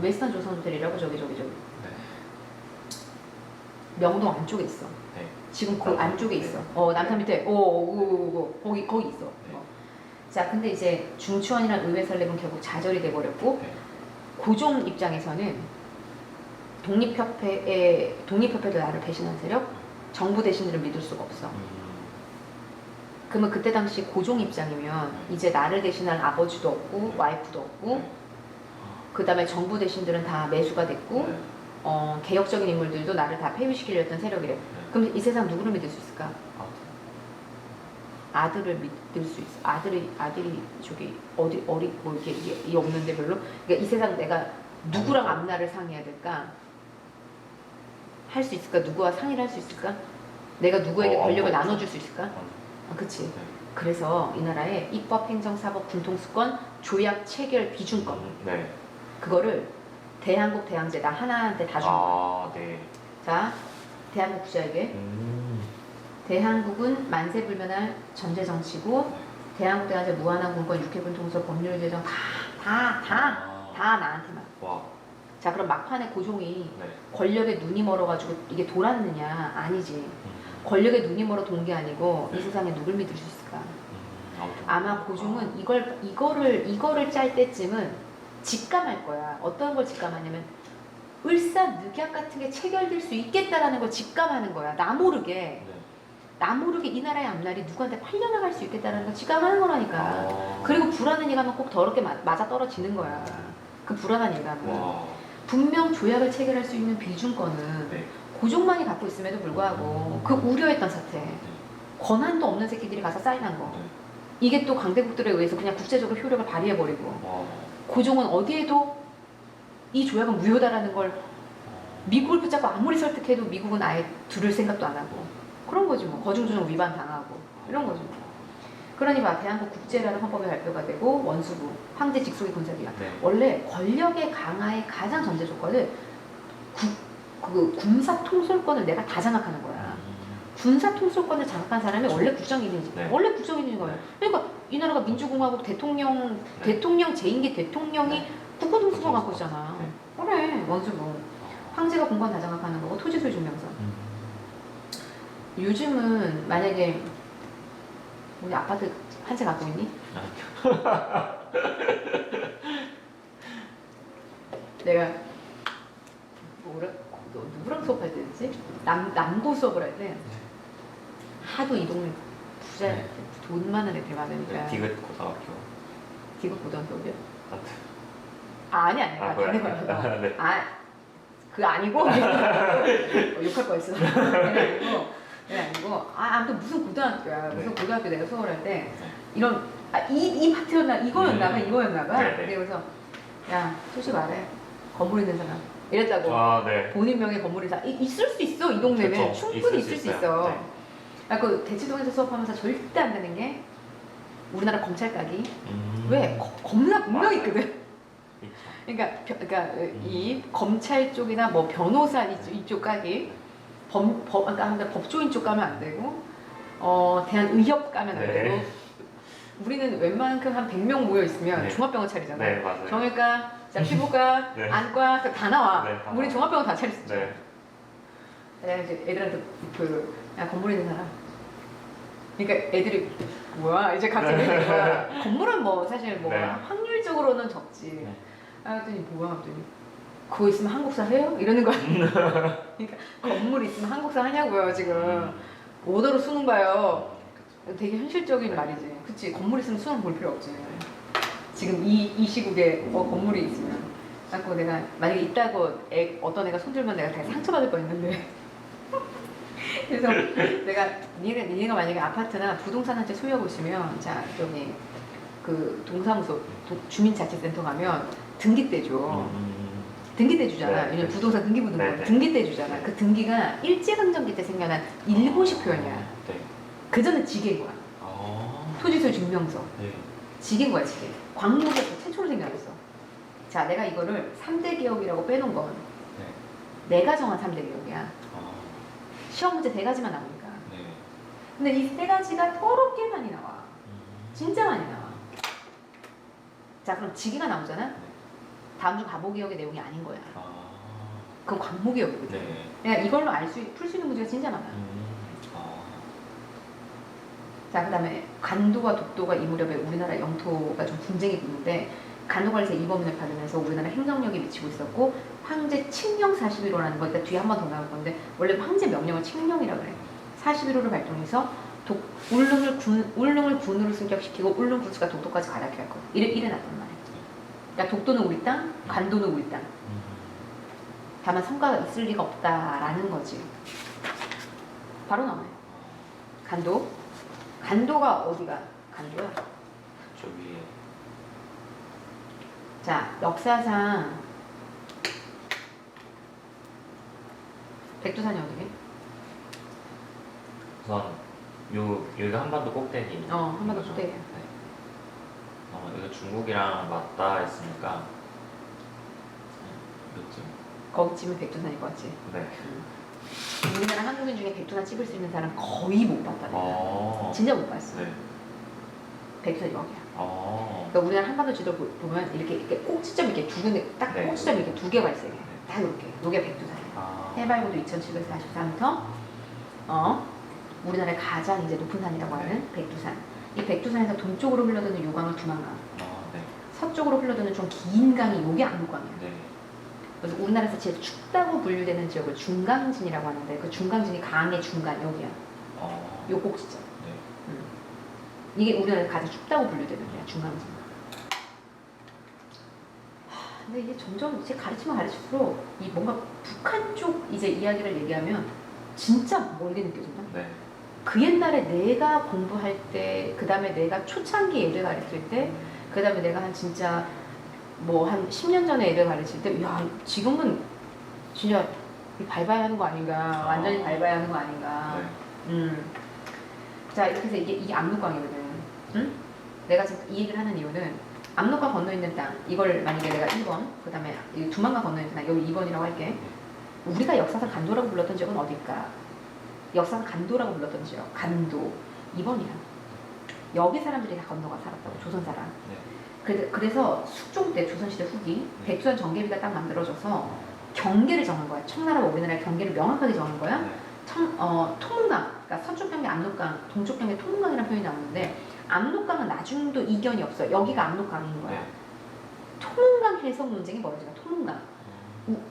웨스턴 조선 호텔이라고 저기. 명동 안쪽에 있어. 지금 그 안쪽에 있어. 남산 밑에. 거기 있어. 자, 근데 이제 중추원이라는 의회 설립은 결국 좌절이 돼버렸고 고종 입장에서는 독립협회도 나를 배신한 세력, 정부 대신들을 믿을 수가 없어. 그러면 그때 당시 고종 입장이면 이제 나를 대신할 아버지도 없고 와이프도 없고 그 다음에 정부 대신들은 다 매수가 됐고 개혁적인 인물들도 나를 다 폐위시키려 했던 세력이래. 그럼 이 세상 누구를 믿을 수 있을까? 아들을 믿을 수 있어. 아들이 저기 뭐 이게 없는데 별로. 그러니까 이 세상 내가 누구랑 앞날을 상의해야 될까? 할 수 있을까? 누구와 상의를 할 수 있을까? 내가 누구에게 권력을 나눠줄 수 있을까? 그치. 그래서 이 나라의 입법, 행정, 사법, 군통수권, 조약, 체결, 비준권 그거를 대한국, 대항제 나 하나한테 다 주는 거야. 자, 대한국 부자에게 대한국은 만세불변할 전제정치고 대한국, 대항제 무한한 군권, 육해군 통솔, 법률 제정 다 나한테만. 자, 그럼 막판에 고종이 권력에 눈이 멀어가지고 이게 돌았느냐? 아니지. 권력에 눈이 멀어 돈 게 아니고 이 세상에 누굴 믿을 수 있을까? 아마 고종은 이거를 짤 때쯤은 직감할 거야. 어떤 걸 직감하냐면 을사늑약 같은 게 체결될 수 있겠다라는 걸 직감하는 거야. 나 모르게 이 나라의 앞날이 누구한테 팔려나갈 수 있겠다는 걸 직감하는 거라니까. 그리고 불안한 예감은 꼭 더럽게 맞아 떨어지는 거야. 그 불안한 예감은. 분명 조약을 체결할 수 있는 비준권은 고종만이 갖고 있음에도 불구하고 그 우려했던 사태, 권한도 없는 새끼들이 가서 사인한 거, 이게 또 강대국들에 의해서 그냥 국제적으로 효력을 발휘해버리고 고종은 어디에도 이 조약은 무효다라는 걸 미국을 붙잡고 아무리 설득해도 미국은 아예 들을 생각도 안 하고 그런 거지 뭐. 거중조정 위반 당하고 이런 거지 뭐. 그러니 봐, 대한국 국제라는 헌법이 발표가 되고 원수부, 황제 직속의 군사기관. 원래 권력의 강화의 가장 전제 조건은 군사 통솔권을 내가 다 장악하는 거야. 군사 통솔권을 장악한 사람이 원래 국정인이지. 원래 국정인인 거예요. 그러니까 이 나라가 민주공화국 대통령 제2기 대통령이 국가통수권 갖고 있잖아. 그래, 원수부. 황제가 공관 다 장악하는 거고 토지 소유 증명서. 요즘은 만약에 우리 아파트 한 채 갖고 있니? 내가 누구랑 수업할 때였지? 남고 수업을 할 때 하도 이 동네 부자 네. 돈 많은 애들 많으니까. 디귿 고등학교. 디귿 고등학교요? 같은. 아니 그래. 다른 거야. 네. 그거 아니고 욕할 뻔했어. 그게 아니고 아무튼 무슨 고등학교야. 무슨 네. 고등학교 내가 수업을 할 때 이런 이 파트였나 이거였나 봐. 네, 네. 그래서 야 솔직히 말해 건물 있는 사람 이랬다고. 아, 네. 본인 명의 건물이 있을 수 있어. 이 동네는 그쵸. 충분히 있을 수 있어. 네. 그 대치동에서 수업하면서 절대 안 되는 게 우리나라 검찰 가기. 왜? 겁나 분명히 있거든. 그러니까 이 검찰 쪽이나 뭐 변호사 이쪽 가기, 그러니까 법조인 쪽 가면 안 되고, 대한의협 가면 안 네. 되고. 우리는 웬만큼 한 100명 모여 있으면 네. 종합병원 차리잖아. 네, 맞아요. 정형외과, 피부과, 네. 안과 다 나와. 네, 다 우리 나와요. 종합병원 다 차릴 수 있죠. 네. 내가 이제 애들한테 야 건물 있는 사람. 그러니까 애들이 뭐야 이제 갑자기 거야. 건물은 뭐 사실 뭐 네. 확률적으로는 적지. 네. 그랬더니 뭐야 그랬더니 그거 있으면 한국사 해요? 이러는 거야. 그러니까 건물 있으면 한국사 하냐고요 지금. 오더로 수능 봐요. 되게 현실적인 네. 말이지. 그치 건물 있으면 수능 볼 필요 없지. 지금 이 시국에 건물이 있으면. 자꾸 내가 만약에 있다고 어떤 애가 손들면 내가 되게 상처받을 뻔했는데. 그래서 내가 니네가 만약에 아파트나 부동산 한 채 소유하고 있으면 자 저기 그 동사무소 주민자치센터 가면 등기대 줘. 등기대 주잖아. 네, 왜냐면 네. 부동산 등기부등본 네, 네. 등기대 주잖아. 그 등기가 일제강점기 때 생겨난 일본식 표현이야. 네. 그 전에 지게인 거야. 토지소유 증명서. 네. 지게인 거야 지게. 광역에서 최초로 생겨났어. 자 내가 이거를 3대 개혁이라고 빼놓은 건 네. 내가 정한 3대 개혁이야. 시험 문제 3가지만 나오니까. 네. 근데 이 3가지가 더럽게 많이 나와. 진짜 많이 나와. 자 그럼 지기가 나오잖아. 다음 주 가보기역의 내용이 아닌 거야. 그건 광무기역이거든. 네. 그러니까 이걸로 풀 수 있는 문제가 진짜 많아. 자 그다음에 간도와 독도가 이 무렵에 우리나라 영토가 좀 분쟁이 있는데 간도관리사 이범인을 받으면서 우리나라 행정력이 미치고 있었고 황제 칙령 41호라는 거 이따 뒤에 한 번 더 나올 건데 원래 황제 명령을 칙령이라 그래. 41호를 발동해서 울릉을 군으로 승격시키고 울릉 군수가 독도까지 가닥게 할 거야. 이래 놨단 말이야. 그러니까 독도는 우리 땅, 간도는 우리 땅. 다만 성과가 있을 리가 없다라는 거지. 바로 나와요. 간도가 어디가 간도야? 저 위에. 자 역사상 백두산이 어디게? 우선 여기가 한반도 꼭대기. 한반도 꼭대기야. 네. 여기가 중국이랑 맞닿아 있으니까 몇쯤? 거기쯤은 백두산일 것 같지. 네. 우리나라 한국인 중에 백두산 찍을 수 있는 사람 거의 못 봤다. 내가. 진짜 못 봤어. 네. 백두산 여기야. 어. 그러니까 우리나라 한반도 지도 보면 이렇게 꼭지점 이렇게 두 군데 딱 네. 꼭지점 이렇게 두 개 발생해. 딱 이렇게. 이게 백두산이야. 해발고도 2,744m. 우리나라의 가장 이제 높은 산이라고 하는 백두산. 이 백두산에서 동쪽으로 흘러드는 요강을 두만강. 네. 서쪽으로 흘러드는 좀 긴 강이 요게 압록강이야. 네. 그래서 우리나라에서 제일 춥다고 분류되는 지역을 중강진이라고 하는데 그 중강진이 강의 중간 여기야. 요 꼭지점. 네. 이게 우리나라에서 가장 춥다고 분류되는 데야 중강진. 근데 이게 점점 이제 가르치면 가르칠수록 이 뭔가 북한 쪽 이제 이야기를 얘기하면 진짜 멀게 느껴진다. 네. 그 옛날에 내가 공부할 때, 그 다음에 내가 초창기 애들 가르칠 때, 그 다음에 내가 한 진짜 뭐 한 10년 전에 애들 가르칠 때, 야 지금은 진짜 밟아야 하는 거 아닌가, 완전히 밟아야 하는 거 아닌가. 네. 자 이렇게 해서 이게 압록강이거든. 응? 내가 지금 이 얘기를 하는 이유는 압록강 건너 있는 땅, 이걸 만약에 내가 1번, 그 다음에 두만강 건너 있는 땅, 여기 2번이라고 할게. 우리가 역사상 간도라고 불렀던 지역은 어딜까? 역사상 간도라고 불렀던 지역, 간도 2번이야. 여기 사람들이 다 건너가 살았다고, 조선 사람. 네. 그래서 숙종 때 조선시대 후기 백두산 정계비가 딱 만들어져서 경계를 정한 거야. 청나라와 우리나라의 경계를 명확하게 정한 거야. 네. 통문강, 그러니까 서쪽 경계 압록강, 동쪽 경계 통문강이라는 표현이 나오는데 압록강은 나중도 이견이 없어. 여기가 압록강인 거야. 네. 토문강 해석 논쟁이 벌어지나 토문강.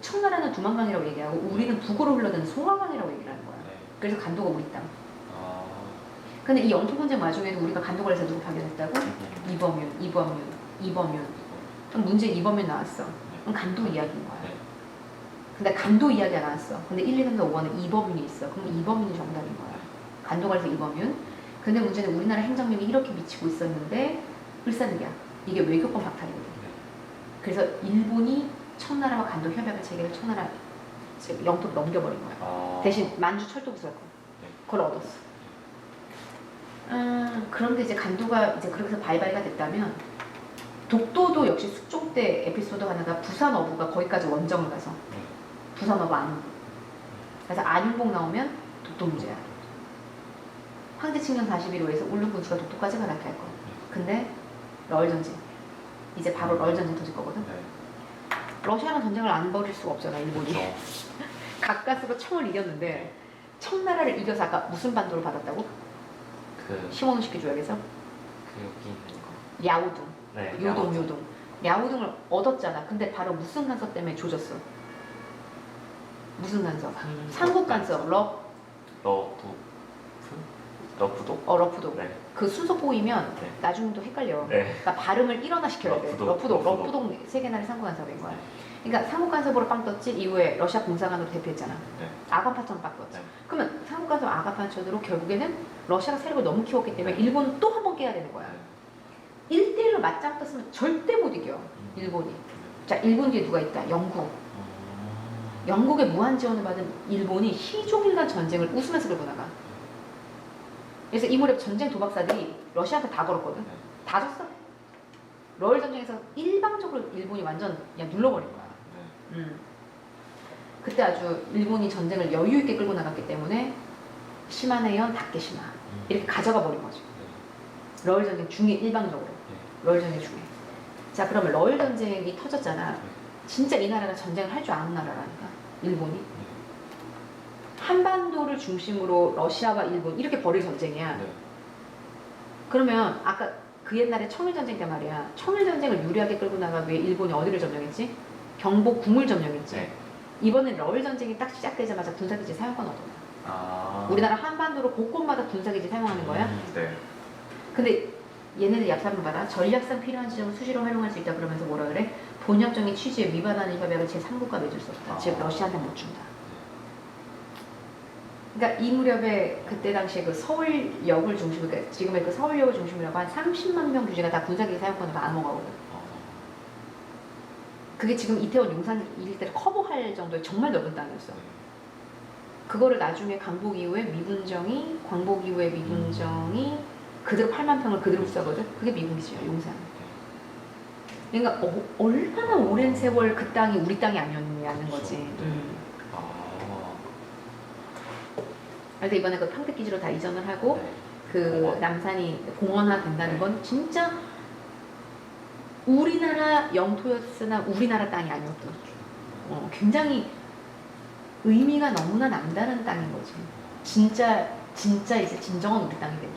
청나라는 두만강이라고 얘기하고 우리는 북으로 흘러드는 송화강이라고 얘기를 하는 거야. 네. 그래서 간도가 우리 땅. 아. 근데 이 영토 분쟁 와중에도 우리가 간도가에서 누구 발견했다고? 이범윤. 그럼 문제 이범윤 나왔어. 그럼 간도 이야기인 거야. 네. 근데 간도 이야기가 나왔어. 근데 1, 2, 3, 4, 5번은 이범윤이 있어. 그럼 이범윤이 정답인 거야. 간도가에서 이범윤. 근데 문제는 우리나라 행정력이 이렇게 미치고 있었는데 을사늑이야. 이게 외교권 박탈이거든. 그래서 일본이 청나라와 간도 협약을 체결해 청나라 영토를 넘겨버린 거야. 아. 대신 만주 철도 부설권 그걸 얻었어. 그런데 이제 간도가 이제 그렇게 해서 발발이가 됐다면 독도도 역시 숙종 때 에피소드 하나가 부산 어부가 거기까지 원정을 가서 부산 어부 안윤복. 그래서 안윤복 나오면 독도 문제야. 황제 칙령 41호에서 울릉 군수가 독도까지 가라게 할 거야. 근데 러일 전쟁. 이제 바로 러일 전쟁 터질 거거든. 네. 러시아는 전쟁을 안 벌일 수가 없잖아, 일본이. 그렇죠. 가까스로 청을 이겼는데 청나라를 이겨서 아까 무슨 반도를 받았다고? 그 시모노시키 조약에서 여기 있는 거. 야오둥, 네. 요동. 야오둥을 얻었잖아. 근데 바로 무슨 간섭 때문에 조졌어. 무슨 간섭? 삼국 간섭, 러프도. 네. 그 순서 보이면 네. 나중에도 헷갈려. 네. 그러니까 발음을 일어나 시켜야 돼. 러프도 세 개나리 삼국 간섭인 거야. 그러니까 삼국 간섭으로 빵 떴지 이후에 러시아 공사관으로 대표했잖아. 네. 아간파천으로 빵 떴지. 네. 그러면 삼국 간섭 아간파천으로 결국에는 러시아가 세력을 너무 키웠기 때문에 일본은 또 한 번 깨야 되는 거야. 1대1로 맞짱 떴으면 절대 못 이겨. 일본이. 자, 일본 뒤에 누가 있다? 영국. 영국의 무한 지원을 받은 일본이 희종일관 전쟁을 웃으면서 끌고 나가. 그래서 이 무렵 전쟁 도박사들이 러시아한테 다 걸었거든. 다 졌어. 러일 전쟁에서 일방적으로 일본이 완전 그냥 눌러버린 거야. 그때 아주 일본이 전쟁을 여유 있게 끌고 나갔기 때문에 시마네현, 다케시마 이렇게 가져가 버린 거죠. 러일 전쟁 중에 일방적으로. 러일 전쟁 중에. 자, 그러면 러일 전쟁이 터졌잖아. 진짜 이 나라가 전쟁을 할 줄 아는 나라라니까. 일본이. 한반도를 중심으로 러시아와 일본 이렇게 벌일 전쟁이야. 그러면 아까 그 옛날에 청일전쟁 때 말이야. 청일전쟁을 유리하게 끌고 나가 왜 일본이 어디를 점령했지? 경복 궁을 점령했지. 네. 이번엔 러일 전쟁이 딱 시작되자마자 군사기지 사용권 얻어. 아. 우리나라 한반도로 곳곳마다 군사기지 사용하는 거야. 네. 근데 얘네들 얍삽을 봐라. 전략상 필요한 지점을 수시로 활용할 수 있다 그러면서 뭐라 그래? 본협정의 취지에 위반하는 협약을 제3국과 맺을 수 없다. 즉 러시아한테 못 준다. 그러니까 이 무렵에 그때 당시에 그 서울역을 중심으로, 그러니까 지금의 그 서울역을 중심으로 한 30만 명 규제가 다 군사기지 사용권으로 안 넘어가거든. 그게 지금 이태원 용산 일대를 커버할 정도의 정말 넓은 땅이었어. 그거를 나중에 광복 이후에 미군정이 그대로 8만 평을 그대로 쓰거든. 그게 미군기지야, 용산. 그러니까 얼마나 오랜 세월 그 땅이 우리 땅이 아니었냐는 거지. 그래서 이번에 그 평택기지로 다 이전을 하고 그 남산이 공원화 된다는 건 진짜 우리나라 영토였으나 우리나라 땅이 아니었던 굉장히 의미가 너무나 남다른 땅인 거지. 진짜 이제 진정한 우리 땅이 되죠.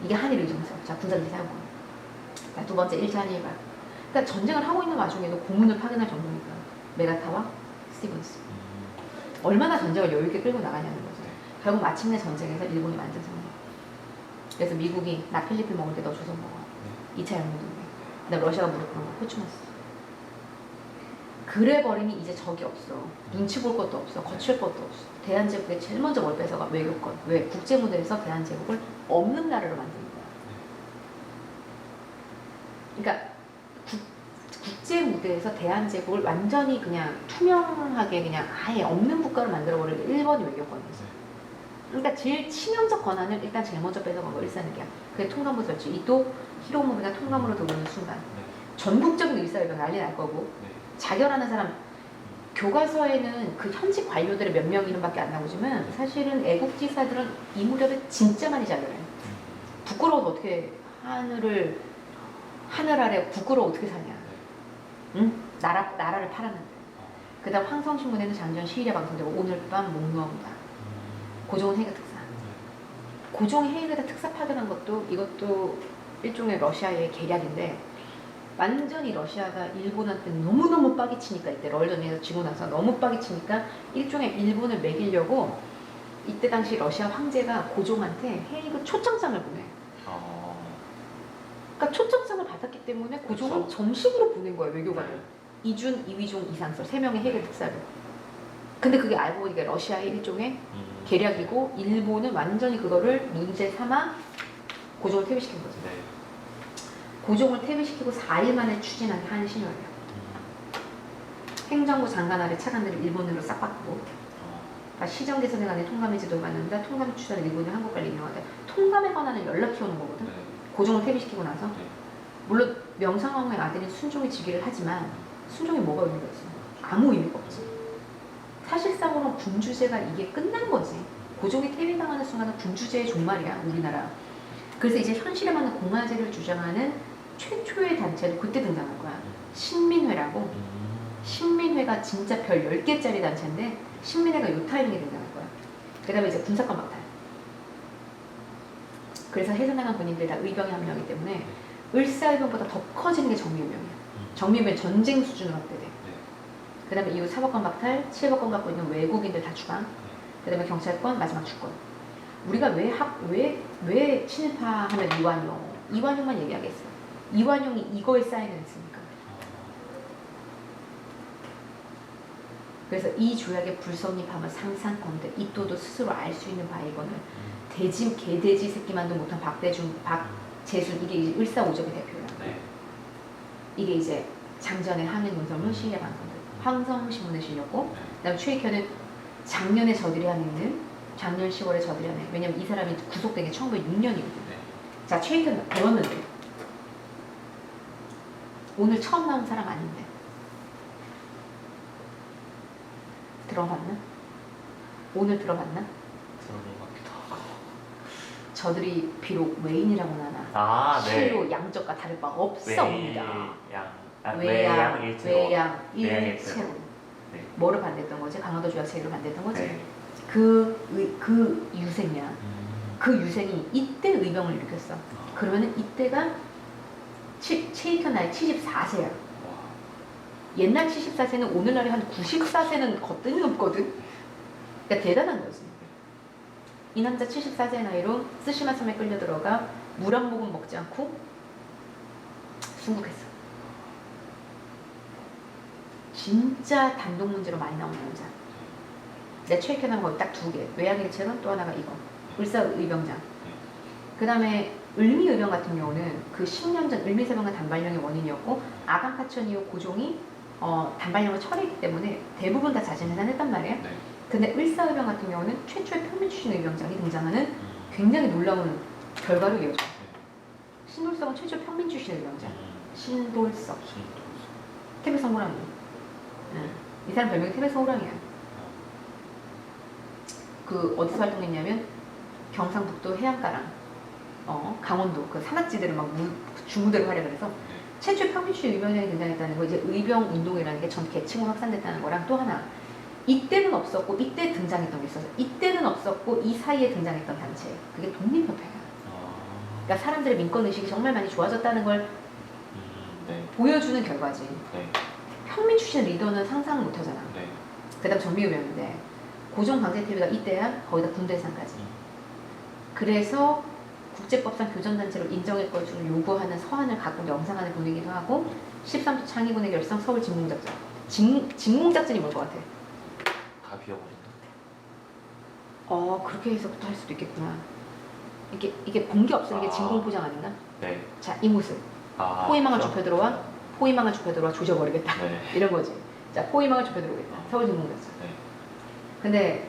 이게 한일 의정서. 자, 군사기지 사용권. 자, 두 번째 1차 한일과. 그러니까 전쟁을 하고 있는 와중에도 고문을 파견할 정도니까. 메가타와 스티븐스. 얼마나 전쟁을 여유 있게 끌고 나가냐는 거죠. 결국 마침내 전쟁에서 일본이 완전 승리. 그래서 미국이 나 필리핀 먹을 때 너 조선 먹어. 2차 연맹동맹. 그다음 러시아가 무릎 꿇은 거 호추마스. 그래 버리니 이제 적이 없어. 눈치 볼 것도 없어. 거칠 것도 없어. 대한제국에 제일 먼저 뭘 뺏어가? 외교권. 왜? 국제 무대에서 대한제국을 없는 나라로 만드는 거야. 그러니까 국제 무대에서 대한제국을 완전히 그냥 투명하게 그냥 아예 없는 국가로 만들어버릴 일본이 외교권이지. 그러니까 제일 치명적 권한을 일단 제일 먼저 뺏어간 거 일사늑이야. 그게 통감부 설치. 이또 히로무미가 통감으로 들어오는 순간 전국적인 의사회견 난리 날 거고 자결하는 사람 교과서에는 그 현직 관료들의 몇 명 이름밖에 안 나오지만 사실은 애국지사들은 이 무렵에 진짜 많이 자결해. 부끄러워서 어떻게 하늘 아래 부끄러워 어떻게 사냐. 응? 나라를 팔았는데. 그 다음 황성신문에는 장전 시위가 방송되고 오늘 밤 목놓아온다. 고종은 해가 특사. 고종 헤이그다 특사 파견한 것도 이것도 일종의 러시아의 계략인데 완전히 러시아가 일본한테 너무너무 빡이 치니까 이때 럴전에서 지고 나서 너무 빡이 치니까 일종의 일본을 먹이려고 이때 당시 러시아 황제가 고종한테 헤이그 초청장을 보내. 그러니까 초청장을 받았기 때문에 고종은 그쵸. 정식으로 보낸 거예요 외교관을. 네. 이준, 이위종, 이상설 3명의 헤이그 특사를. 근데 그게 알고 보니까 러시아의 일종의 계략이고 일본은 완전히 그거를 문제 삼아 고종을 퇴위시킨 거죠. 네. 고종을 퇴위시키고 4일 만에 추진하게 한 신효예요. 행정부 장관 아래 차관들을 일본으로 싹 바꾸고 그러니까 시정 개선에 관해 통감의 지도를 받는다. 통감 추천을 일본이 한국까지 인용하다. 통감에 관한 연락해 오는 거거든. 네. 고종을 퇴위시키고 나서 네. 물론 명성황후의 아들인 순종이 즉위를 하지만 순종이 뭐가 의미가 있어? 아무 의미가 없지. 사실상으로 군주제가 이게 끝난 거지. 고종이 퇴위당하는 순간은 군주제의 종말이야 우리나라. 그래서 이제 현실에 맞는 공화제를 주장하는 최초의 단체도 그때 등장할 거야. 신민회라고. 신민회가 진짜 별 10개짜리 단체인데 신민회가 요 타이밍에 등장할 거야. 그 다음에 이제 군사권 박탈. 그래서 해산당한 군인들 다 의병에 합류하기 때문에 을사의병보다 더 커지는 게 정미의병이야. 정미의병 전쟁 수준으로 확대돼. 그 다음에 이후 사법권 박탈, 칠법권 갖고 있는 외국인들 다 추방. 그 다음에 경찰권, 마지막 주권. 우리가 왜 친일파하면 이완용만 얘기하겠어. 이완용이 이거에 사인을 했으니까. 그래서 이 조약의 불성립함은 상상컨대 이또도 스스로 알 수 있는 바이거늘 개돼지 새끼만도 못한 박재순 이게 이제 을사오적의 대표야. 네. 이게 이제 장전의 항해 문서문 실려간 건데 황성신문에 실렸고 그다음에 최익현은 작년에 저들이 한 있는 작년 10월에 저들이 한 해. 왜냐면 이 사람이 구속된 게 1906년이거든. 네. 자 최익현 배웠는데 오늘 처음 나온 사람 아닌데 들어봤나? 오늘 들어봤나? 들어본 것 같기도 하고. 저들이 비록 외인이라고는 하나 아, 네. 실로 양적과 다를 바 없사옵니다. 외양 일체로. 외양 외양 일체로. 네. 뭐를 반대했던 거지? 강화도 조약 체계를 반대했던 거지. 네. 그 유생이야. 그 유생이 이때 의병을 일으켰어. 그러면은 이때가 최익현 나이 74세야. 와. 옛날 74세는 오늘날에 한 94세는 거뜬히 넘거든. 그러니까 대단한 거지. 이 남자 74세 나이로 쓰시마 섬에 끌려 들어가 물 한 모금 먹지 않고 순국했어. 진짜 단독 문제로 많이 나오는 남자. 내 최익현한 거 딱 2개. 외양일체론 또 하나가 이거. 을사의병장. 그 다음에 을미의병 같은 경우는 그 10년 전 을미사병과 단발령의 원인이었고 아강파천 이후 고종이 단발령을 철회했기 때문에 대부분 다 자진 해산했단 말이야. 네. 근데 을사의병 같은 경우는 최초의 평민 출신 의병장이 등장하는 굉장히 놀라운 결과로 이어져. 신돌석은 최초 평민 출신 의병장. 신돌석. 태백성 호랑이. 이 사람 별명이 태백성 호랑이야. 그 어디서 활동했냐면 경상북도 해안가랑 강원도 그 산악지대를 막 주무대로 활약을 해서 최초의 평민주의 의병장이 등장했다는 거 이제 의병 운동이라는 게 전 계층으로 확산됐다는 거랑 또 하나 이때는 없었고 이때 등장했던 게 있어서 이때는 없었고 이 사이에 등장했던 단체 그게 독립협회야. 그러니까 사람들의 민권 의식이 정말 많이 좋아졌다는 걸 네. 보여주는 결과지. 네. 평민 출신 리더는 상상 못하잖아. 네. 그다음 전미의병인데 고종 강제퇴위가 이때야 거기다 군대 해산까지. 그래서 국제법상 교전단체로 인정할 것을 요구하는 서한을 갖고 영상안을 보내기도 하고 13조 창의군의 결성 서울 진공작전. 진공작전이 뭘 것 같아? 다 비워버린다. 그렇게 해서부터 할 수도 있겠구나. 이게 번개 없으는 게 진공포장 아닌가? 네. 자, 이 모습. 포위망을 좁혀 들어와. 포위망을 좁혀 들어와 조져버리겠다. 네. 이런 거지. 자, 포위망을 좁혀 들어오겠다. 서울 진공작전. 네. 근데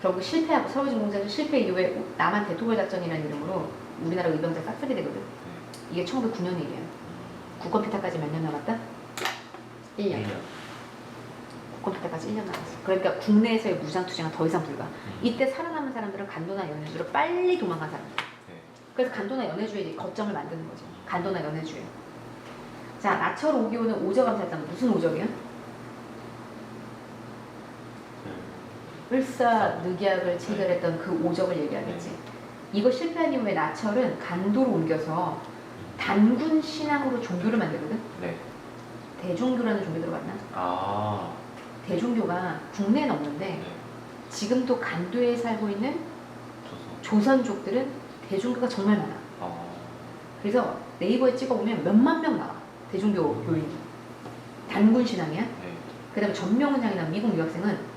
결국 실패하고 서울 진공작전 실패 이후에 남한 대토벌 작전이라는 이름으로 우리나라 의병자 싹쓸이 되거든. 이게 1909년 일이야. 국권피탈까지 몇 년 남았다? 1년. 국권피탈까지 1년 남았어. 그러니까 국내에서의 무장투쟁은 더 이상 불가. 이때 살아남은 사람들은 간도나 연해주로 빨리 도망간 사람들. 그래서 간도나 연해주의 거점을 만드는 거지. 간도나 연해주에. 자, 나철 5기호는 오적암살당. 무슨 오적이야? 을사 늑약을 체결했던 그 오적을 얘기하겠지. 이거 실패한 이후에 나철은 간도로 옮겨서 단군 신앙으로 종교를 만들거든. 네. 대종교라는 종교 들어봤나? 아. 대종교가 국내에는 없는데 네. 지금도 간도에 살고 있는 조선. 조선족들은 대종교가 정말 많아. 그래서 네이버에 찍어보면 몇만 명 나와. 대종교 교인이. 단군 신앙이야. 네. 그 다음에 전명훈장이나 미국 유학생은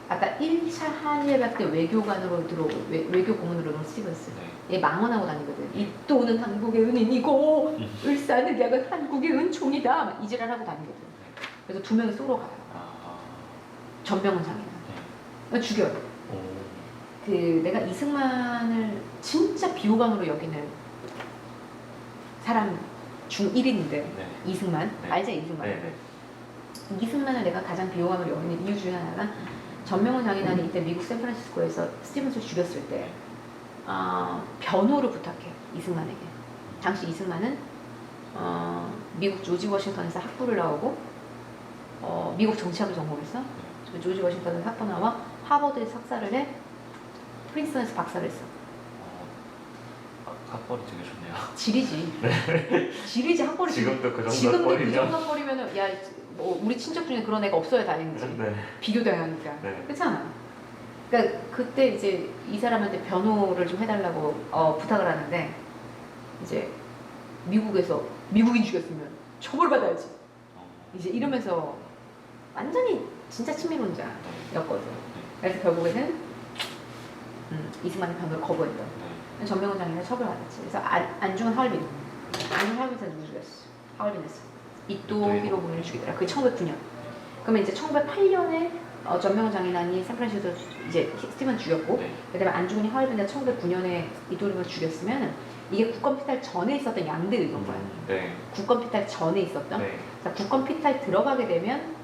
아까 1차 한일협약 때 외교관으로 외교 고문으로 들어온 스티븐스. 네. 얘 망언하고 다니거든. 이 돈은 한국의 은인이고 을사늑약은 한국의 은총이다. 막 이지랄하고 다니거든. 그래서 두 명이 쏘러 가요. 전명훈장이나. 네. 죽여요. 오. 그 내가 이승만을 진짜 비호감으로 여기는 사람 중 1인인데 네. 이승만. 네. 알지 이승만. 네. 네. 이승만을 내가 가장 비호감으로 여기는 이유 중에 하나가 전명훈 장인환이 이때 미국 샌프란시스코에서 스티븐스를 죽였을 때 변호를 부탁해 이승만에게. 당시 이승만은 미국 조지 워싱턴에서 학부를 나오고 미국 정치학을 전공했어. 조지 워싱턴에서 학부 나와 하버드에서 석사를 해 프린스턴에서 박사를 했어. 학벌이 되게 좋네요. 지리지. 지리지 학벌이. 지금도 그 정도 지금도 그 학벌이면. 정도 학벌이면은 야 뭐 우리 친척 중에 그런 애가 없어야 다행이지. 네. 비교당하니까. 네. 그렇잖아. 그러니까 그때 이제 이 사람한테 변호를 좀 해달라고 부탁을 하는데 이제 미국에서 미국인 죽였으면 처벌받아야지. 이제 이러면서 완전히 진짜 친미론자였거든. 그래서 결국에는 이승만의 변호를 거부했던. 전명훈 장인은 처벌받았지. 그래서 안중근 하얼빈. 안중근 하얼빈에서 누구 죽였어? 하얼빈에서. 이또 히로부미를 죽이더라. 그게 1909년. 그러면 이제 1908년에 전명훈 장인환이 샌프란시스코 이제 스티븐 죽였고, 네. 그다음에 안중근이 하얼빈에서 1909년에 이또 히로부미를 죽였으면 이게 국권 피탈 전에 있었던 양대 의거인 거야. 네. 국권 피탈 전에 있었던. 네. 그래서 국권 피탈 들어가게 되면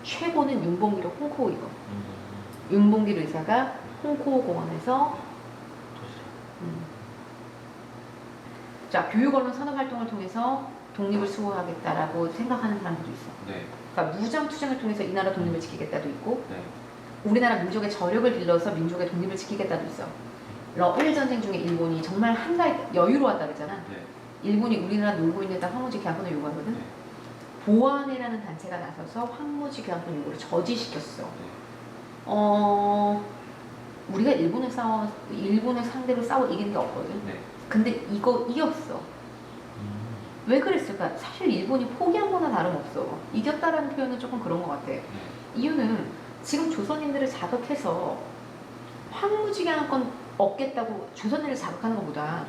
최고는 윤봉기로 홍콩 의거. 윤봉길 의사가 홍콩 공원에서 자 교육 언론 산업 활동을 통해서 독립을 수호하겠다라고 생각하는 사람들도 있어. 네. 그러니까 무장 투쟁을 통해서 이 나라 독립을 지키겠다도 있고, 네. 우리나라 민족의 저력을 길러서 민족의 독립을 지키겠다도 있어. 러일 전쟁 중에 일본이 정말 한가히 여유로웠다 그러잖아. 네. 일본이 우리나라 놀고 있는 데 황무지 개항권을 요구하거든. 네. 보안회라는 단체가 나서서 황무지 개항권 요구를 저지시켰어. 네. 우리가 일본을 상대로 싸워 이긴 게 없거든. 네. 근데 이거 이겼어. 왜 그랬을까? 사실 일본이 포기한 거나 다름없어. 이겼다라는 표현은 조금 그런 것 같아. 네. 이유는 지금 조선인들을 자극해서 황무지개항권 얻겠다고 조선인을 자극하는 것보다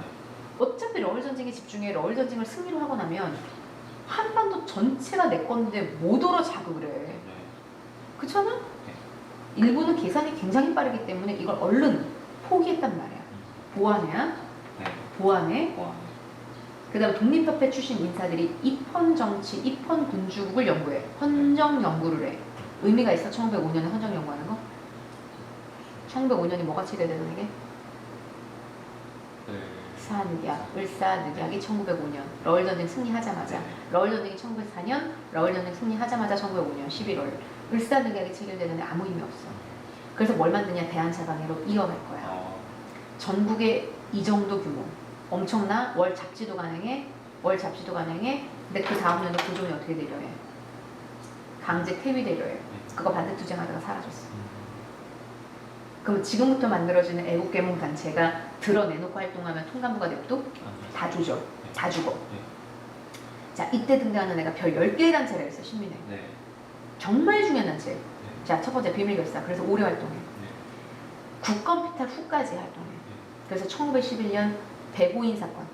어차피 러일 전쟁에 집중해 러일 전쟁을 승리로 하고 나면 한반도 전체가 내 건데 뭐더러 자극을 해. 네. 그렇잖아? 일본은 계산이 굉장히 빠르기 때문에 이걸 얼른 포기했단 말이야. 보안해야? 네. 보안해? 와. 그 다음에 독립협회 출신 인사들이 입헌정치, 입헌군주국을 연구해. 헌정 연구를 해. 의미가 있어? 1905년에 헌정 연구하는 거? 1905년이 뭐가 치료되는 게? 네. 사늑약, 을사늑약이 1905년. 러일 전쟁 승리하자마자. 네. 러일 전쟁이 1904년, 러일 전쟁 승리하자마자 1905년 11월. 을사늑약이 체결되는데 아무 의미 없어. 그래서 뭘 만드냐? 대한차관회로 이어갈 거야. 전국에 이 정도 규모. 엄청나. 월 잡지도 가능해. 근데 그 다음 년도 고종이 어떻게 되려 해? 강제 퇴위되려 해. 그거 반대 투쟁하다가 사라졌어. 그럼 지금부터 만들어지는 애국계몽 단체가 드러내놓고 활동하면 통감부가 냅둬? 다 조져. 다 죽어. 자, 이때 등장하는 애가 별 10개의 단체가 있어, 신민회. 네. 정말 중요한 단체. 자, 첫 번째 비밀결사. 그래서 오래 활동해. 국권 피탈 후까지 활동해. 그래서 1911년 배고인 사건.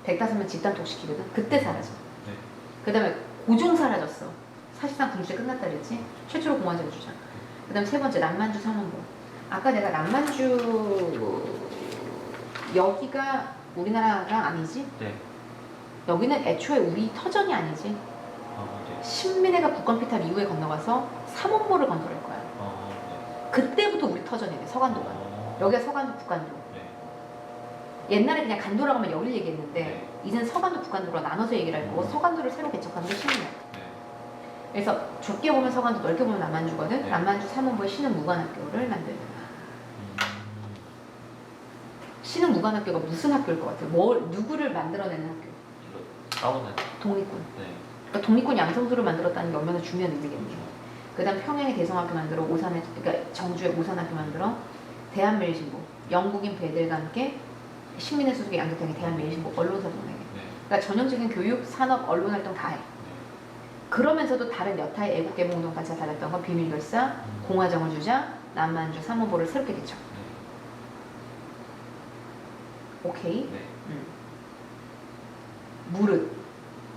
105명 집단 독식이거든. 그때 사라져. 네. 그 다음에 고종 사라졌어. 사실상 군주제 끝났다 그랬지. 최초로 공화제를 주장. 그 다음 세 번째 남만주 삼원봉. 아까 내가 남만주 여기가 우리나라가 아니지? 네. 여기는 애초에 우리 터전이 아니지. 네. 신민회가 국권 피탈 이후에 건너가서 삼원보를 건설할 거야. 네. 그때부터 우리 터전이네. 서간도가. 여기가 서간도, 북간도. 네. 옛날에 그냥 간도라고 하면 여기를 얘기했는데 네. 이젠 서간도, 북간도로 나눠서 얘기를 할 거고 서간도를 새로 개척한 게 신민회. 네. 그래서 좁게 보면 서간도, 넓게 보면 남만주거든. 네. 남만주 삼원보에 신은 무관학교를 만들고. 신흥 무관학교가 무슨 학교일 것 같아요? 누구를 만들어내는 학교? 이거 싸우는. 독립군. 네. 그러니까 독립군 양성소를 만들었다는 게 얼마나 중요한 의미겠네요. 그 다음 평양에 대성학교 만들어, 오산에, 그러니까 정주에 오산학교 만들어, 대한매일신보, 영국인 배들과 함께 식민의 소속의 양극장의 대한매일신보, 언론사 동맹회. 네. 그러니까 전형적인 교육, 산업, 언론 활동 다 해. 그러면서도 다른 여타의 애국개몽운동 단체가 달랐던 건 비밀결사, 공화정을 주자, 남만주, 삼호보를 새롭게 개척. 오케이? 네. 무릇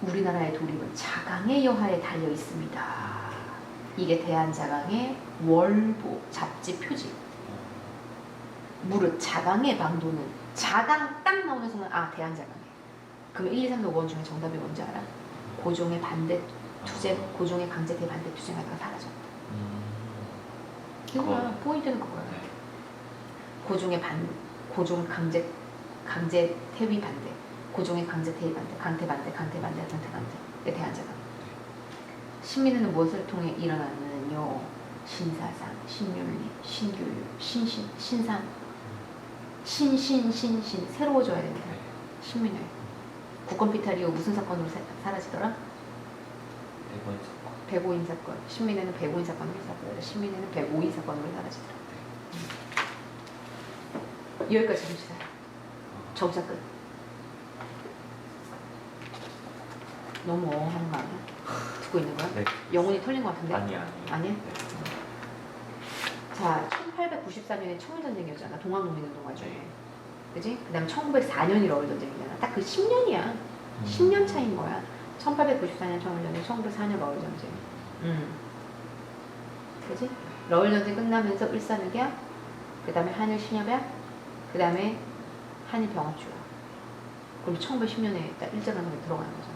우리나라의 독립은 자강의 여하에 달려 있습니다. 이게 대한자강의 월보 잡지 표지. 무릇 자강의 방도는 자강 딱 나오는 순간 아 대한자강이야. 그럼 1, 2, 3, 4, 5번 중에 정답이 뭔지 알아? 고종의 반대 투쟁, 고종의 강제 대반대 투쟁하다가 사라졌다. 이거야. 그거. 포인트는 그거야. 네. 고종 강제 퇴위 반대, 고종의 강제 퇴위 반대, 강퇴 반대, 강퇴 반대, 강퇴 반대. 내 대한자강. 신민회는 무엇을 통해 일어나느냐요? 신사상, 신윤리, 신교육, 신상, 신신 새로워져야 된다. 네. 신민회. 국권 피탈 이후 무슨 사건으로 사라지더라? 대본 사건. 백오인 사건. 신민회는 백오인 사건으로 사라지더라. 신민회는 105인 사건으로 사라지더라. 여기까지 봅시다. 정사 끝. 너무 어한 거 아니야? 듣고 있는 거야? 네. 영혼이 털린 거 같은데? 아니야. 아니야? 네. 자, 1894년에 청일전쟁이었잖아. 동학농민운동가 중에. 네. 그지? 그 다음에 1904년이 러일전쟁이잖아. 딱 그 10년이야. 10년 차인 거야. 1894년 청일전쟁, 1904년 러일전쟁. 그지? 러일전쟁 끝나면서 일산흑약, 그 다음에 한일 신협약, 그 다음에 한일 병합주약. 그럼 1910년에 딱 일제강점기 들어가는 거잖아.